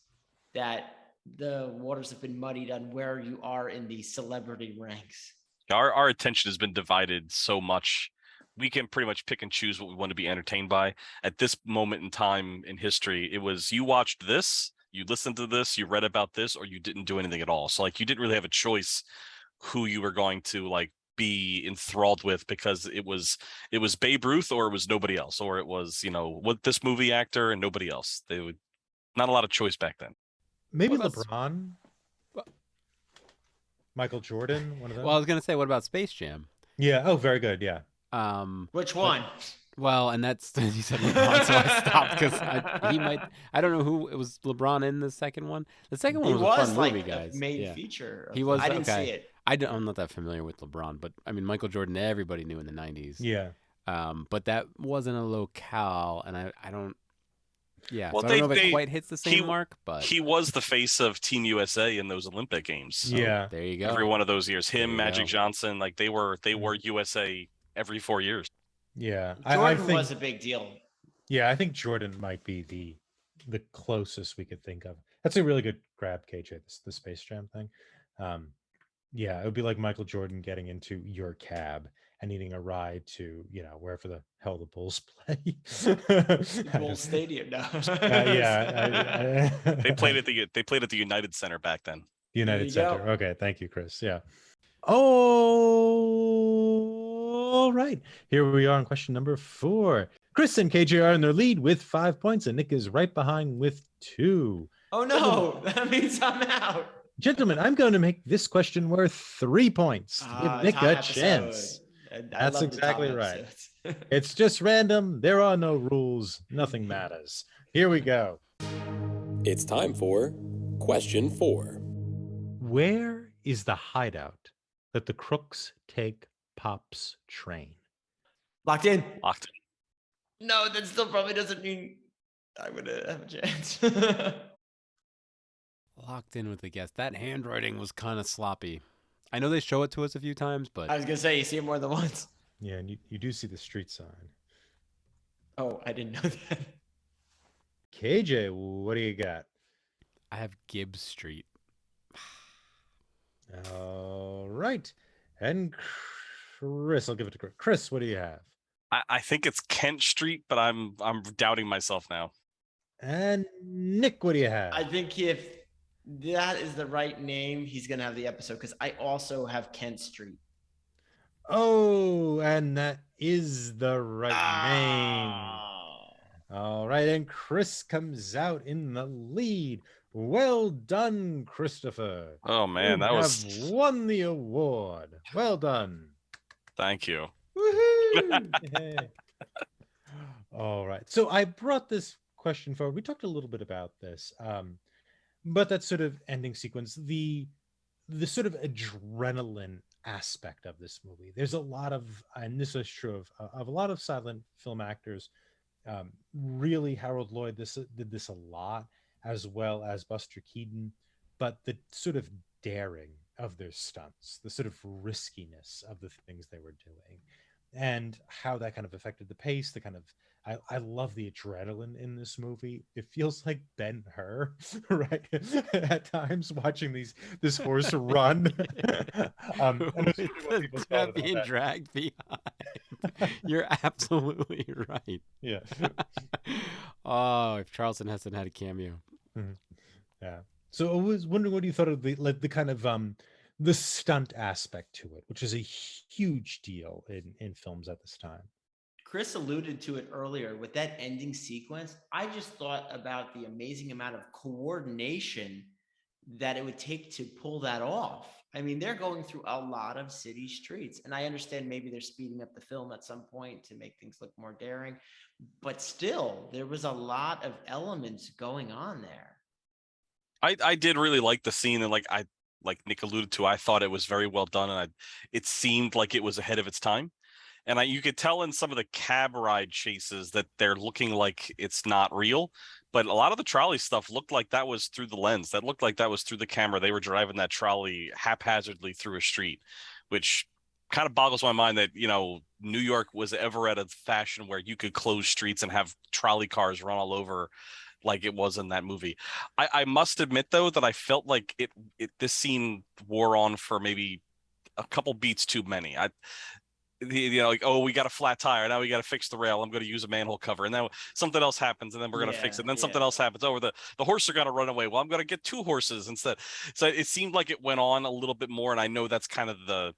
that the waters have been muddied on where you are in the celebrity ranks. Our attention has been divided so much. We can pretty much pick and choose what we want to be entertained by. At this moment in time in history, it was you watched this, you listened to this, you read about this, or you didn't do anything at all. So like you didn't really have a choice who you were going to like be enthralled with, because it was Babe Ruth or it was nobody else, or it was, what this movie actor and nobody else. They would not a lot of choice back then. maybe What about LeBron, Michael Jordan, one of them. Well, I was gonna say, what about Space Jam? Yeah. Oh, very good. Yeah. Which one? Well, and that's you said LeBron, so I stopped because he might. I don't know who it was. LeBron in the second one. The second one He was a was fun like movie, a guys. main Yeah. feature. He was. I didn't okay. see it. I'm not that familiar with LeBron, but I mean Michael Jordan. Everybody knew in the '90s. Yeah. But that wasn't a locale, and I don't. Yeah, Well, so I don't know if it quite hits the same mark, but he was the face of Team USA in those Olympic Games. So Yeah. there you go. every one of those years, There him, you Magic go. Johnson, like they were USA every 4 years. Yeah. Jordan I think, was a big deal. yeah, I think Jordan might be the closest we could think of. That's a really good grab, KJ, the Space Jam thing. Yeah, it would be like Michael Jordan getting into your cab and needing a ride to, wherever the hell the Bulls play. Bulls Stadium now. Yeah. They played at the United Center back then. The United you Center. go. Okay, thank you, Chris. Yeah. All right. Here we are on question number 4. Chris and KJ are in their lead with 5 points, and Nick is right behind with 2. Oh no, that means I'm out. Gentlemen, I'm going to make this question worth 3 points to give Nick Tom a episode. chance. I That's love the Tom exactly right. episodes. It's just random. There are no rules. Nothing matters. Here we go. It's time for question 4. Where is the hideout that the crooks take Pop's train? Locked in. Locked in. No, that still probably doesn't mean I would have a chance. Locked in with the guess. That handwriting was kind of sloppy. I know they show it to us a few times, but I was gonna say you see it more than once. Yeah, and you do see the street sign. Oh, I didn't know that. KJ, what do you got? I have Gibbs Street. All right. And Chris, I'll give it to Chris. Chris, what do you have? I think it's Kent Street, but I'm doubting myself now. And Nick, what do you have? I think if that is the right name, he's gonna have the episode because I also have Kent Street. Oh, and that is the right name. All right, and Chris comes out in the lead. Well done, Christopher. Oh man, You that was. have won the award. Well done. Thank you. Woohoo! Yay. All right. So I brought this question forward. We talked a little bit about this, but that sort of ending sequence, the sort of adrenaline aspect of this movie. There's a lot of, and this is true of a lot of silent film actors. Really, Harold Lloyd did this a lot, as well as Buster Keaton. But the sort of daring of their stunts, the sort of riskiness of the things they were doing, and how that kind of affected the pace, the kind of I love the adrenaline in this movie. It feels like Ben-Hur, right? At times watching this horse run. And With it's what the people thought crap about being that. dragged behind. You're absolutely right. Yeah. Oh, if Charlton Heston had a cameo. Yeah. So I was wondering what you thought of the kind of the stunt aspect to it, which is a huge deal in films at this time. Chris alluded to it earlier with that ending sequence. I just thought about the amazing amount of coordination that it would take to pull that off. I mean, they're going through a lot of city streets, and I understand maybe they're speeding up the film at some point to make things look more daring, but still, there was a lot of elements going on there. I did really like the scene, and like Nick alluded to, I thought it was very well done, and it seemed like it was ahead of its time. And you could tell in some of the cab ride chases that they're looking like it's not real, but a lot of the trolley stuff looked like that was through the lens. That looked like that was through the camera. They were driving that trolley haphazardly through a street, which kind of boggles my mind that, New York was ever at a fashion where you could close streets and have trolley cars run all over like it was in that movie. I must admit though that I felt like this scene wore on for maybe a couple beats too many. Like, oh, we got a flat tire, now we got to fix the rail, I'm going to use a manhole cover, and then something else happens, and then we're going to fix it, and then something else happens, the horse are going to run away, well, I'm going to get 2 horses instead. So it seemed like it went on a little bit more, and I know that's kind of the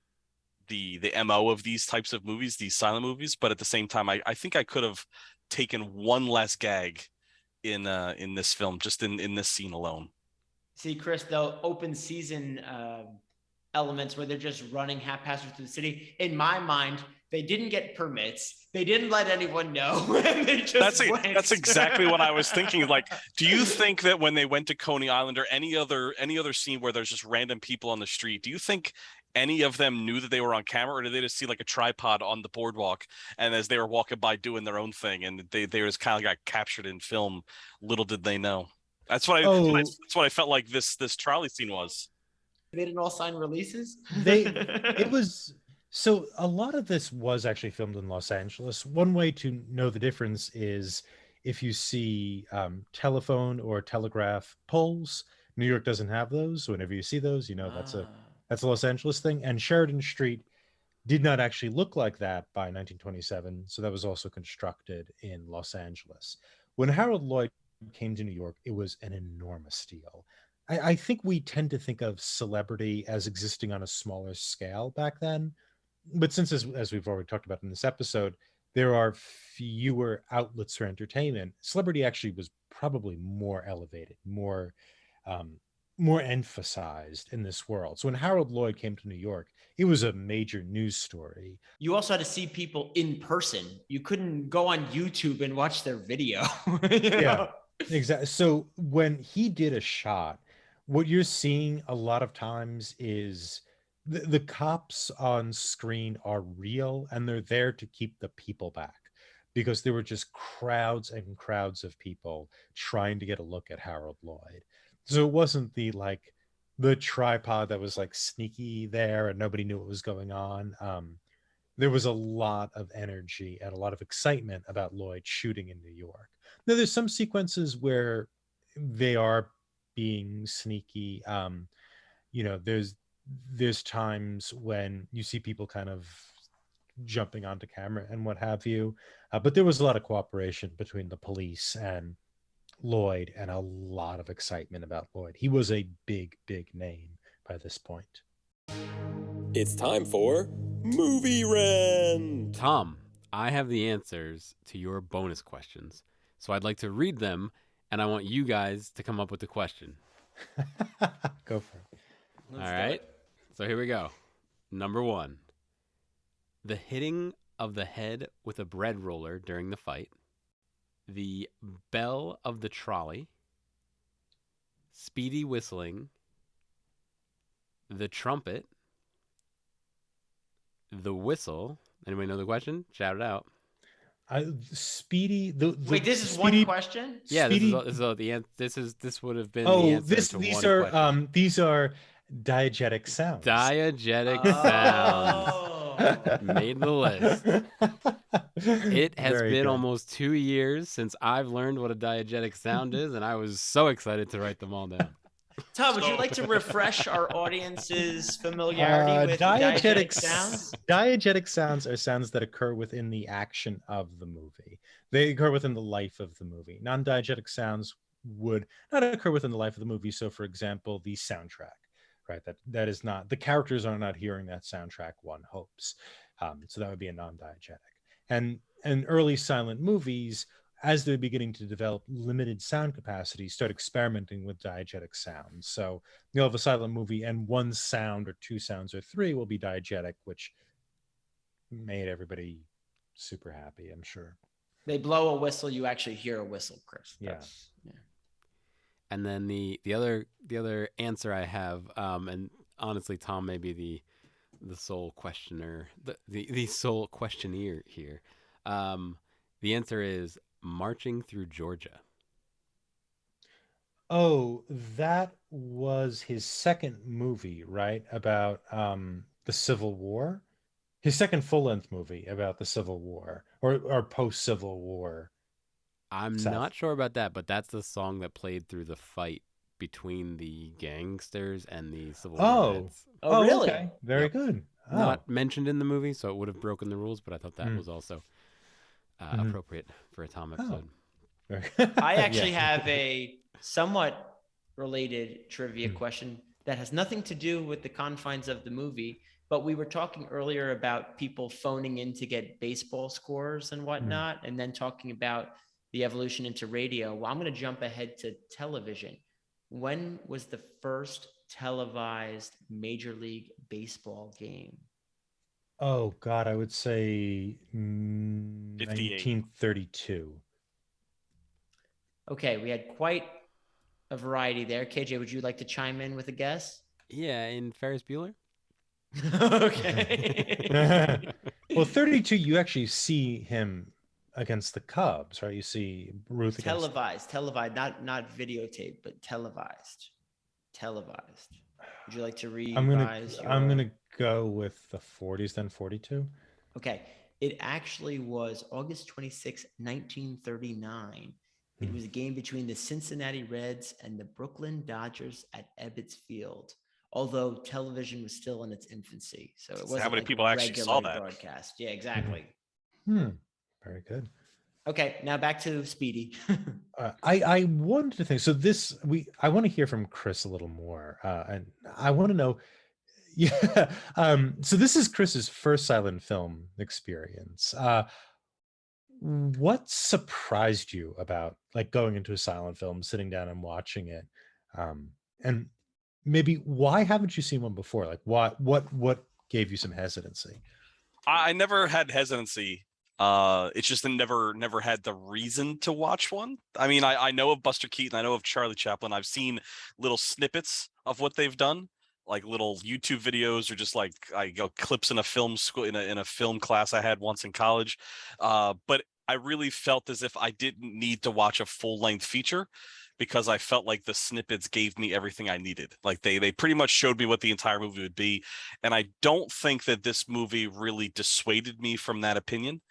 MO of these types of movies, these silent movies, but at the same time, I think I could have taken one less gag in this film, just in this scene alone. See, Chris, the open season elements where they're just running haphazard through the city, in my mind, they didn't get permits, they didn't let anyone know, and they just went. That's exactly what I was thinking. Like, do you think that when they went to Coney Island or any other scene where there's just random people on the street, do you think any of them knew that they were on camera, or did they just see like a tripod on the boardwalk, and as they were walking by doing their own thing, and they just kind of got captured in film? Little did they know. That's what I felt like this trolley scene was. They didn't all sign releases. It was, so a lot of this was actually filmed in Los Angeles. One way to know the difference is if you see telephone or telegraph poles. New York doesn't have those. So whenever you see those, that's a Los Angeles thing. And Sheridan Street did not actually look like that by 1927. So that was also constructed in Los Angeles. When Harold Lloyd came to New York, it was an enormous deal. I think we tend to think of celebrity as existing on a smaller scale back then. But since, as we've already talked about in this episode, there are fewer outlets for entertainment, celebrity actually was probably more elevated, more emphasized in this world. So when Harold Lloyd came to New York, it was a major news story. You also had to see people in person. You couldn't go on YouTube and watch their video. Yeah, exactly. So when he did a shot, what you're seeing a lot of times is the cops on screen are real, and they're there to keep the people back, because there were just crowds and crowds of people trying to get a look at Harold Lloyd. So it wasn't the tripod that was like sneaky there and nobody knew what was going on. There was a lot of energy and a lot of excitement about Lloyd shooting in New York. Now, there's some sequences where they are being sneaky. There's times when you see people kind of jumping onto camera and what have you. But there was a lot of cooperation between the police and Lloyd, and a lot of excitement about Lloyd. He was a big, big name by this point. It's time for Movie Rent. Tom, I have the answers to your bonus questions, so I'd like to read them, and I want you guys to come up with the question. Go for it. All right. So here we go. Number 1. The hitting of the head with a bread roller during the fight. The bell of the trolley. Speedy whistling. The trumpet. The whistle. Anybody know the question? Shout it out. Speedy. Wait, this is Speedy, one question? Yeah, Speedy, this would have been the answer to these one are question. These are diegetic sounds. Diegetic sounds made the list. It has Very been good. almost 2 years since I've learned what a diegetic sound is, and I was so excited to write them all down. Tom, would you like to refresh our audience's familiarity with diegetic sounds? Diegetic sounds are sounds that occur within the action of the movie. They occur within the life of the movie. Non-diegetic sounds would not occur within the life of the movie. So, for example, the soundtrack, right? That is not, the characters are not hearing that soundtrack, one hopes. So that would be a non-diegetic. And early silent movies as they're beginning to develop limited sound capacity, start experimenting with diegetic sounds. So you'll have a silent movie and one sound or two sounds or three will be diegetic, which made everybody super happy, I'm sure. They blow a whistle, you actually hear a whistle, Chris. Yeah. And then the other answer I have, and honestly, Tom may be the sole questioner, the sole questionnaire here. The answer is Marching Through Georgia. Oh, that was his second movie, right? About the Civil War. His second full-length movie about the Civil War or post-Civil War. I'm not sure about that, but that's the song that played through the fight between the gangsters and the Civil War vets. Oh, really? Okay. Very good. Oh. Not mentioned in the movie, so it would have broken the rules, but I thought that was also appropriate for a Tom episode. I actually have a somewhat related trivia question that has nothing to do with the confines of the movie, but we were talking earlier about people phoning in to get baseball scores and whatnot, and then talking about the evolution into radio. Well, I'm going to jump ahead to television. When was the first televised Major League Baseball game? Oh, God, I would say 1932. Okay, we had quite a variety there. KJ, would you like to chime in with a guess? Yeah, in Ferris Bueller. Okay. Well, 32, you actually see him against the Cubs, right? You see Ruth televised, not videotape, but televised. Would you like to revise? I'm gonna go with the 40s, then 42. Okay, it actually was August 26, 1939. It was a game between the Cincinnati Reds and the Brooklyn Dodgers at Ebbets Field, although television was still in its infancy. So it wasn't how many like people actually saw that broadcast. Yeah, exactly. Very good. Okay, now back to Speedy. I wanted to think, so I want to hear from Chris a little more, and I want to know, so this is Chris's first silent film experience. What surprised you about like going into a silent film, sitting down and watching it, and maybe why haven't you seen one before? Like what gave you some hesitancy? I never had hesitancy. It's just never had the reason to watch one. I mean, I know of Buster Keaton, I know of Charlie Chaplin. I've seen little snippets of what they've done, like little YouTube videos, or just like clips in a film school in a film class I had once in college. But I really felt as if I didn't need to watch a full-length feature, because I felt like the snippets gave me everything I needed. Like they pretty much showed me what the entire movie would be. And I don't think that this movie really dissuaded me from that opinion.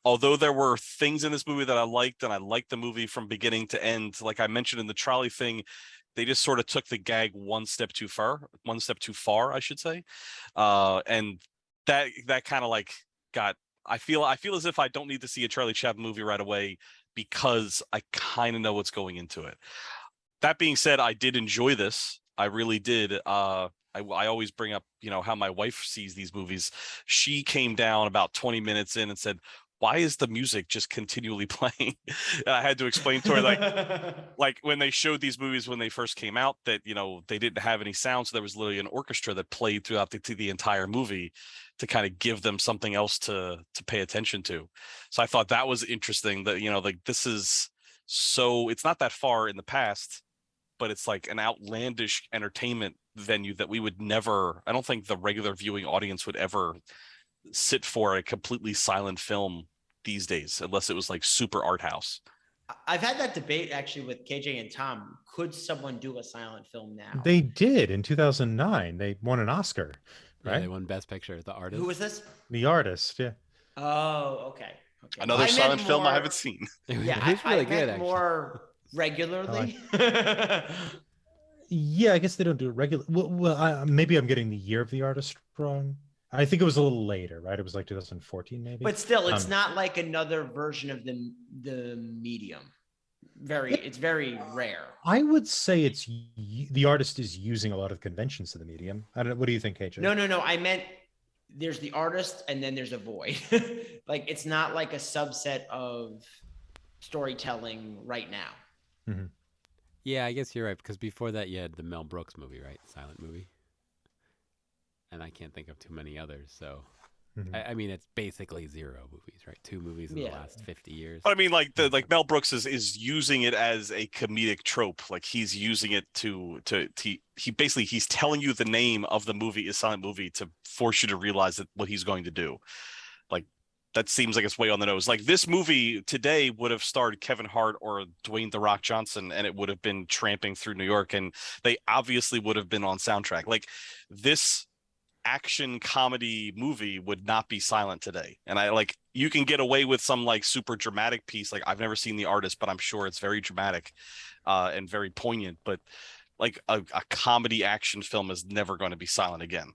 Although there were things in this movie that I liked, and I liked the movie from beginning to end. Like I mentioned in the trolley thing, they just sort of took the gag one step too far, I should say. And that kind of like I feel as if I don't need to see a Charlie Chaplin movie right away, because I kind of know what's going into it. That being said, I did enjoy this. I really did. I always bring up, how my wife sees these movies. She came down about 20 minutes in and said, "Why is the music just continually playing?" And I had to explain to her, like when they showed these movies when they first came out, that they didn't have any sound, so there was literally an orchestra that played throughout the entire movie to kind of give them something else to pay attention to. So I thought that was interesting, that like this is, so it's not that far in the past, but it's like an outlandish entertainment venue that we would never, I don't think the regular viewing audience would ever sit for a completely silent film these days, unless it was like super art house. I've had that debate actually with KJ and Tom. Could someone do a silent film now? They did in 2009. They won an Oscar, right? Yeah, they won Best Picture. The Artist. Who was this? The Artist, yeah. Oh, okay. Another silent film I haven't seen. Yeah, it's really I good. meant more regularly. Yeah, I guess they don't do it regular. Well, maybe I'm getting the year of The Artist wrong. I think it was a little later, right? It was like 2014, maybe. But still, it's not like another version of the medium. It's very rare. I would say The Artist is using a lot of conventions to the medium. I don't know. What do you think, KJ? No. I meant there's The Artist and then there's a void. Like it's not like a subset of storytelling right now. Yeah, I guess you're right, because before that you had the Mel Brooks movie, right? Silent movie. And I can't think of too many others, so I mean it's basically 0 movies, right? 2 movies in the Yeah. last 50 years. But I mean, like Mel Brooks is using it as a comedic trope. Like he's using it to he basically he's telling you the name of the movie is silent movie to force you to realize that what he's going to do. Like that seems like it's way on the nose. Like this movie today would have starred Kevin Hart or Dwayne The Rock Johnson, and it would have been tramping through New York, and they obviously would have been on soundtrack. Like this action comedy movie would not be silent today. And I like you can get away with some like super dramatic piece. Like I've never seen The Artist, but I'm sure it's very dramatic and very poignant. But like a comedy action film is never going to be silent again.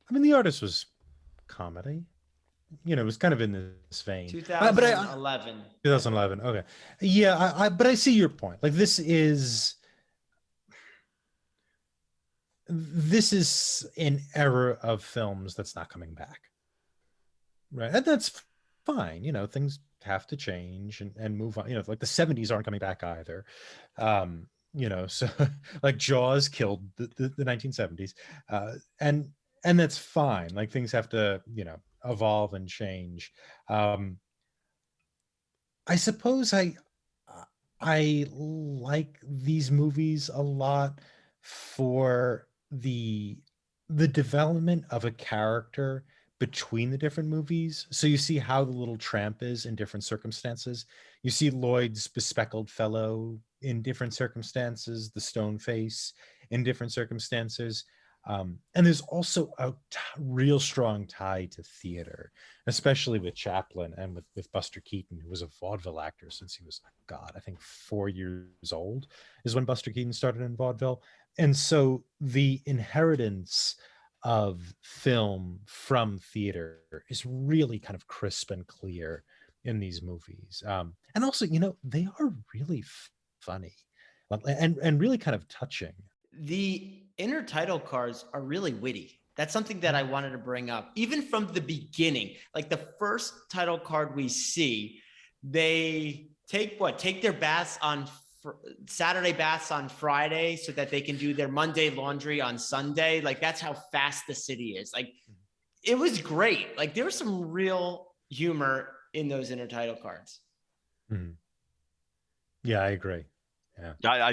I mean, The Artist was comedy. You know, it was kind of in this vein. 2011. 2011. Okay. Yeah, but I see your point. Like this is an era of films that's not coming back, right? And that's fine. You know, things have to change and move on. You know, like the 70s aren't coming back either. You know, so like Jaws killed the 1970s, and that's fine. Like things have to, you know, evolve and change. I suppose I like these movies a lot for the development of a character between the different movies. So you see how the little tramp is in different circumstances. You see Lloyd's bespectacled fellow in different circumstances, the stone face in different circumstances. And there's also a real strong tie to theater, especially with Chaplin and with Buster Keaton, who was a vaudeville actor since he was, God, I think 4 years old is when Buster Keaton started in vaudeville. And so the inheritance of film from theater is really kind of crisp and clear in these movies. And also, you know, they are really funny and really kind of touching. The inner title cards are really witty. That's something that I wanted to bring up. Even from the beginning, like the first title card we see, they take their baths on Saturday baths on Friday so that they can do their Monday laundry on Sunday. Like that's how fast the city is. Like it was great. Like there was some real humor in those inner title cards. Yeah, I agree. Yeah, I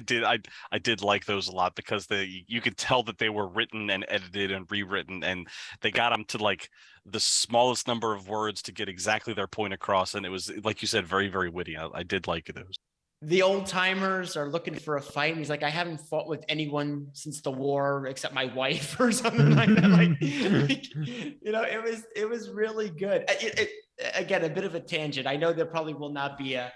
did like those a lot because you could tell that they were written and edited and rewritten, and they got them to like the smallest number of words to get exactly their point across, and it was, like you said, very, very witty. I did like those. The old timers are looking for a fight, and he's like, I haven't fought with anyone since the war except my wife or something like that. Like, you know, it was really good. Again, a bit of a tangent. I know there probably will not be a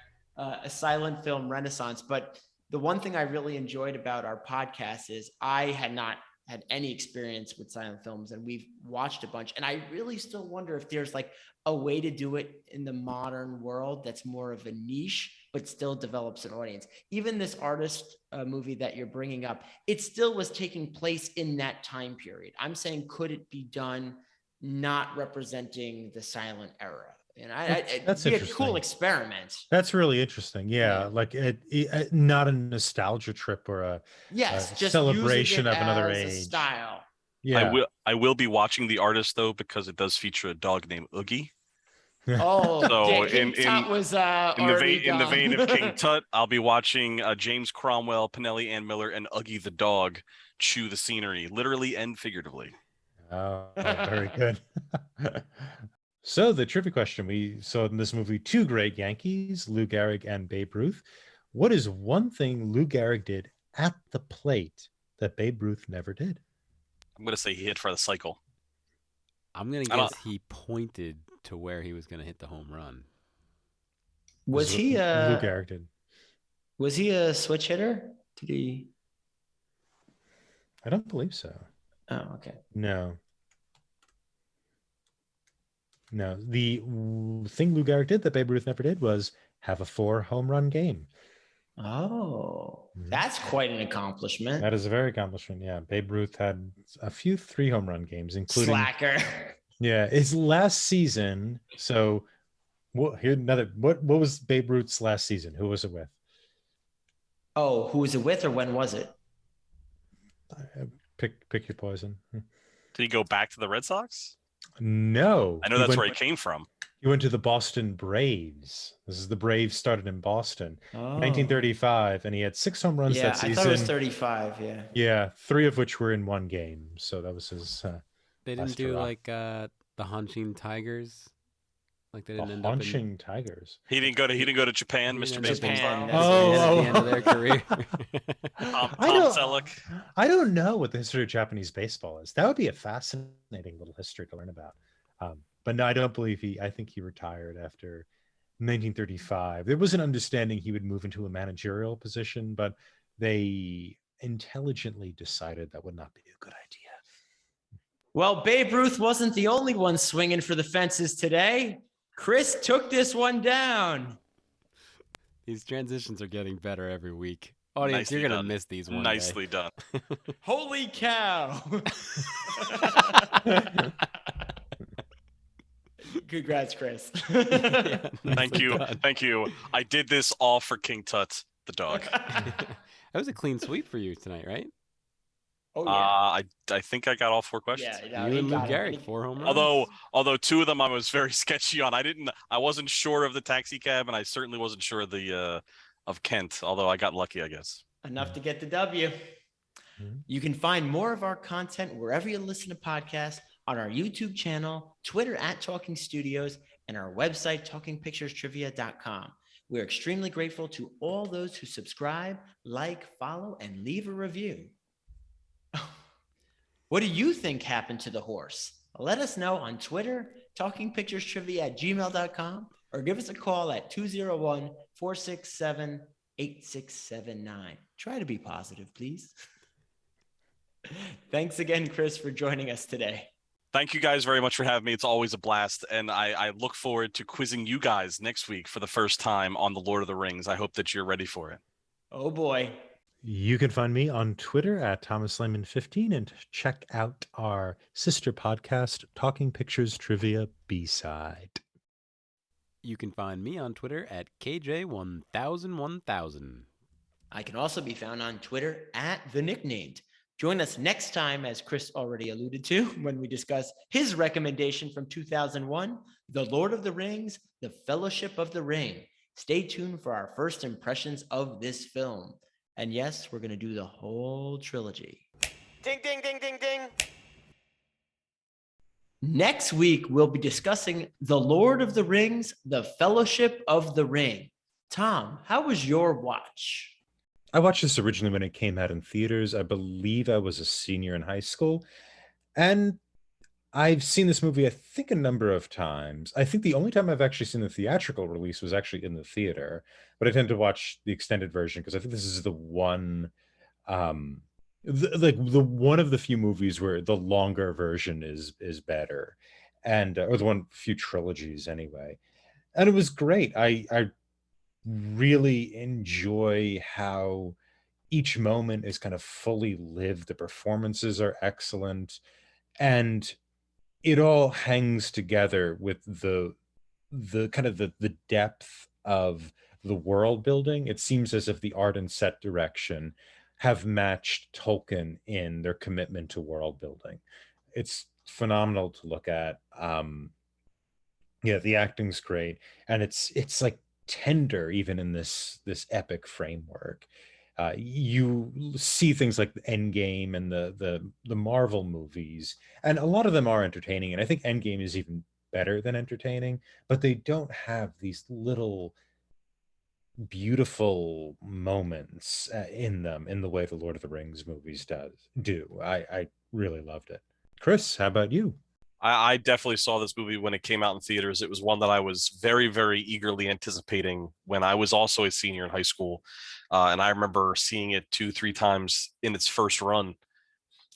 silent film renaissance, but the one thing I really enjoyed about our podcast is I had not had any experience with silent films, and we've watched a bunch. And I really still wonder if there's like a way to do it in the modern world that's more of a niche, but still develops an audience. Even this Artist movie that you're bringing up, it still was taking place in that time period. I'm saying, could it be done not representing the silent era? And that's a cool experiment. That's really interesting. Yeah. Like it not a nostalgia trip or a just celebration of another as age. A style. Yeah. I will be watching The Artist though, because it does feature a dog named Oogie. Oh, so King Tut was in the vein of King Tut, I'll be watching James Cromwell, Pinelli Ann Miller, and Oogie the dog chew the scenery, literally and figuratively. Oh, very good. So the trivia question, we saw in this movie two great Yankees, Lou Gehrig and Babe Ruth. What is one thing Lou Gehrig did at the plate that Babe Ruth never did? I'm going to say he hit for the cycle. I'm going to guess he pointed to where he was going to hit the home run. Was he Lou Gehrig did. Was he a switch hitter? Did he? I don't believe so. Oh, okay. No. The thing Lou Gehrig did that Babe Ruth never did was have a 4 home run game. Oh, that's quite an accomplishment. That is a very accomplishment. Yeah, Babe Ruth had a few 3 home run games, including slacker. Yeah, his last season. So Here another. What was Babe Ruth's last season? Who was it with? Oh, who was it with, or when was it? Pick your poison. Did he go back to the Red Sox? No, I know that's where he came from. He went to the Boston Braves. This is the Braves started in Boston, Oh. 1935, and he had 6 home runs that season. I thought it was 35. Yeah. Yeah, 3 of which were in one game. So that was his. They didn't do like the Hanshin Tigers. Like they didn't end up in Hanshin Tigers. He didn't go to Japan, Mr. Baseball Japan. style. at the end of their career. Tom Selleck. I don't know what the history of Japanese baseball is. That would be a fascinating little history to learn about. But no, I don't believe I think he retired after 1935. There was an understanding he would move into a managerial position, but they intelligently decided that would not be a good idea. Well, Babe Ruth wasn't the only one swinging for the fences today. Chris took this one down. These transitions are getting better every week. Audience, Nicely you're going to done. miss these one Nicely done. Holy cow. Congrats, Chris. day. Thank you. Thank you. I did this all for King Tut, the dog. That was a clean sweep for you tonight, right? Oh, yeah. I think I got all 4 questions. Yeah, You and Lou got it. Gehrig, 4 home runs. Although 2 of them I was very sketchy on. I wasn't sure of the taxi cab, and I certainly wasn't sure of the of Kent. Although I got lucky, I guess. Enough to get the W. Mhm. You can find more of our content wherever you listen to podcasts, on our YouTube channel, Twitter @Talking Studios, and our website, talkingpicturestrivia.com. We're extremely grateful to all those who subscribe, like, follow, and leave a review. What do you think happened to the horse? Let us know on Twitter, talkingpicturestrivia@gmail.com, or give us a call at 201-467-8679. Try to be positive, please. Thanks again, Chris, for joining us today. Thank you guys very much for having me. It's always a blast, and I look forward to quizzing you guys next week for the first time on The Lord of the Rings. I hope that you're ready for it. Oh, boy. You can find me on Twitter @ThomasLehman15 and check out our sister podcast, Talking Pictures Trivia B-Side. You can find me on Twitter @KJ10001000. I can also be found on Twitter @TheNicknamed. Join us next time, as Chris already alluded to, when we discuss his recommendation from 2001, The Lord of the Rings, The Fellowship of the Ring. Stay tuned for our first impressions of this film. And yes, we're going to do the whole trilogy. Ding, ding, ding, ding, ding. Next week, we'll be discussing The Lord of the Rings, The Fellowship of the Ring. Tom, how was your watch? I watched this originally when it came out in theaters. I believe I was a senior in high school. And I've seen this movie, I think, a number of times. I think the only time I've actually seen the theatrical release was actually in the theater. But I tend to watch the extended version because I think this is the one, the one of the few movies where the longer version is better, and or the one few trilogies anyway. And it was great. I really enjoy how each moment is kind of fully lived. The performances are excellent, and it all hangs together with the kind of the depth of the world building. It seems as if the art and set direction have matched Tolkien in their commitment to world building. It's phenomenal to look at. Yeah, the acting's great, and it's like tender even in this epic framework. You see things like the Endgame and the Marvel movies, and a lot of them are entertaining, and I think Endgame is even better than entertaining, but they don't have these little beautiful moments in them in the way the Lord of the Rings movies do. I really loved it. Chris, how about you? I definitely saw this movie when it came out in theaters. It was one that I was very, very eagerly anticipating when I was also a senior in high school. And I remember seeing it 2-3 times in its first run.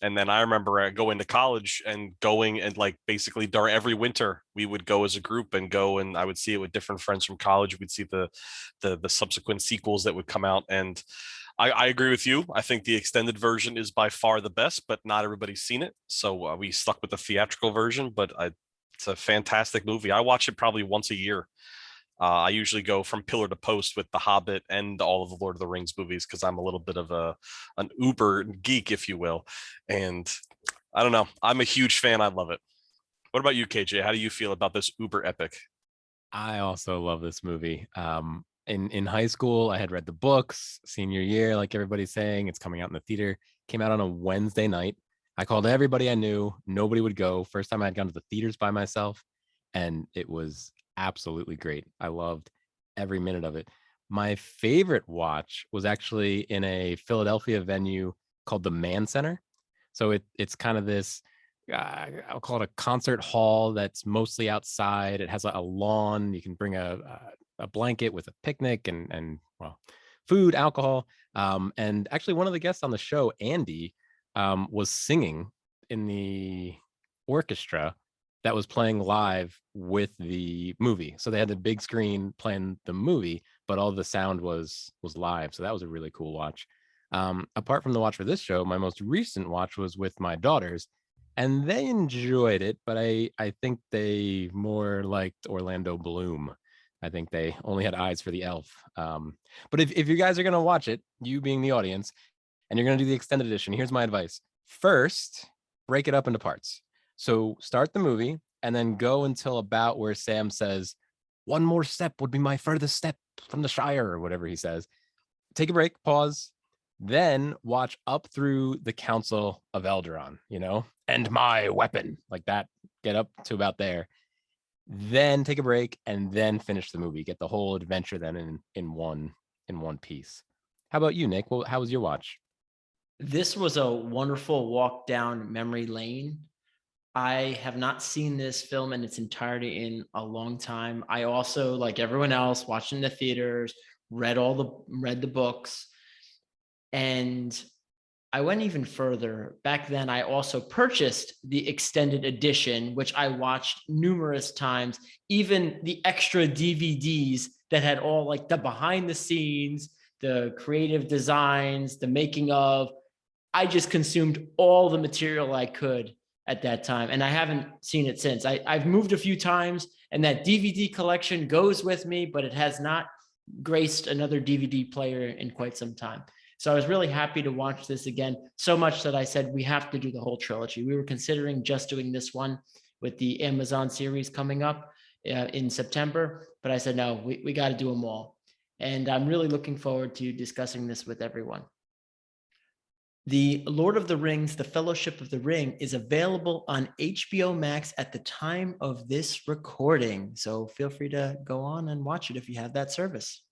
And then I remember going to college and going and like basically during every winter we would go as a group and go, and I would see it with different friends from college. We'd see the subsequent sequels that would come out, and I agree with you. I think the extended version is by far the best, but not everybody's seen it, so we stuck with the theatrical version. But it's a fantastic movie. I watch it probably once a year. I usually go from pillar to post with The Hobbit and all of the Lord of the Rings movies because I'm a little bit of an uber geek, if you will. And I don't know, I'm a huge fan. I love it. What about you, KJ? How do you feel about this uber epic? I also love this movie. In high school, I had read the books. Senior year, like everybody's saying, it's coming out in the theater. Came out on a Wednesday night. I called everybody I knew. Nobody would go. First time I had gone to the theaters by myself, and it was absolutely great. I loved every minute of it. My favorite watch was actually in a Philadelphia venue called the Mann Center. So it's kind of this I'll call it a concert hall that's mostly outside. It has a lawn. You can bring a blanket with a picnic and well, food, alcohol. And actually, one of the guests on the show, Andy, was singing in the orchestra that was playing live with the movie. So they had the big screen playing the movie, but all the sound was live. So that was a really cool watch. Apart from the watch for this show, my most recent watch was with my daughters, and they enjoyed it, but I think they more liked Orlando Bloom. I think they only had eyes for the elf. But if you guys are gonna watch it, you being the audience, and you're gonna do the extended edition, here's my advice. First, break it up into parts. So start the movie and then go until about where Sam says, "One more step would be my furthest step from the Shire," or whatever he says. Take a break, pause, then watch up through the Council of Eldaron, and my weapon, like that, get up to about there. Then take a break and then finish the movie. Get the whole adventure then in one piece. How about you, Nick? Well, how was your watch? This was a wonderful walk down memory lane. I have not seen this film in its entirety in a long time. I also, like everyone else, watched in the theaters, read the books, and I went even further. Back then, I also purchased the extended edition, which I watched numerous times, even the extra DVDs that had all like the behind the scenes, the creative designs, the making of. I just consumed all the material I could at that time, and I haven't seen it since. I've moved a few times, and that DVD collection goes with me, but it has not graced another DVD player in quite some time. So I was really happy to watch this again, so much that I said we have to do the whole trilogy. We were considering just doing this one with the Amazon series coming up in September, but I said, no, we got to do them all. And I'm really looking forward to discussing this with everyone. The Lord of the Rings, The Fellowship of the Ring, is available on HBO Max at the time of this recording. So feel free to go on and watch it if you have that service.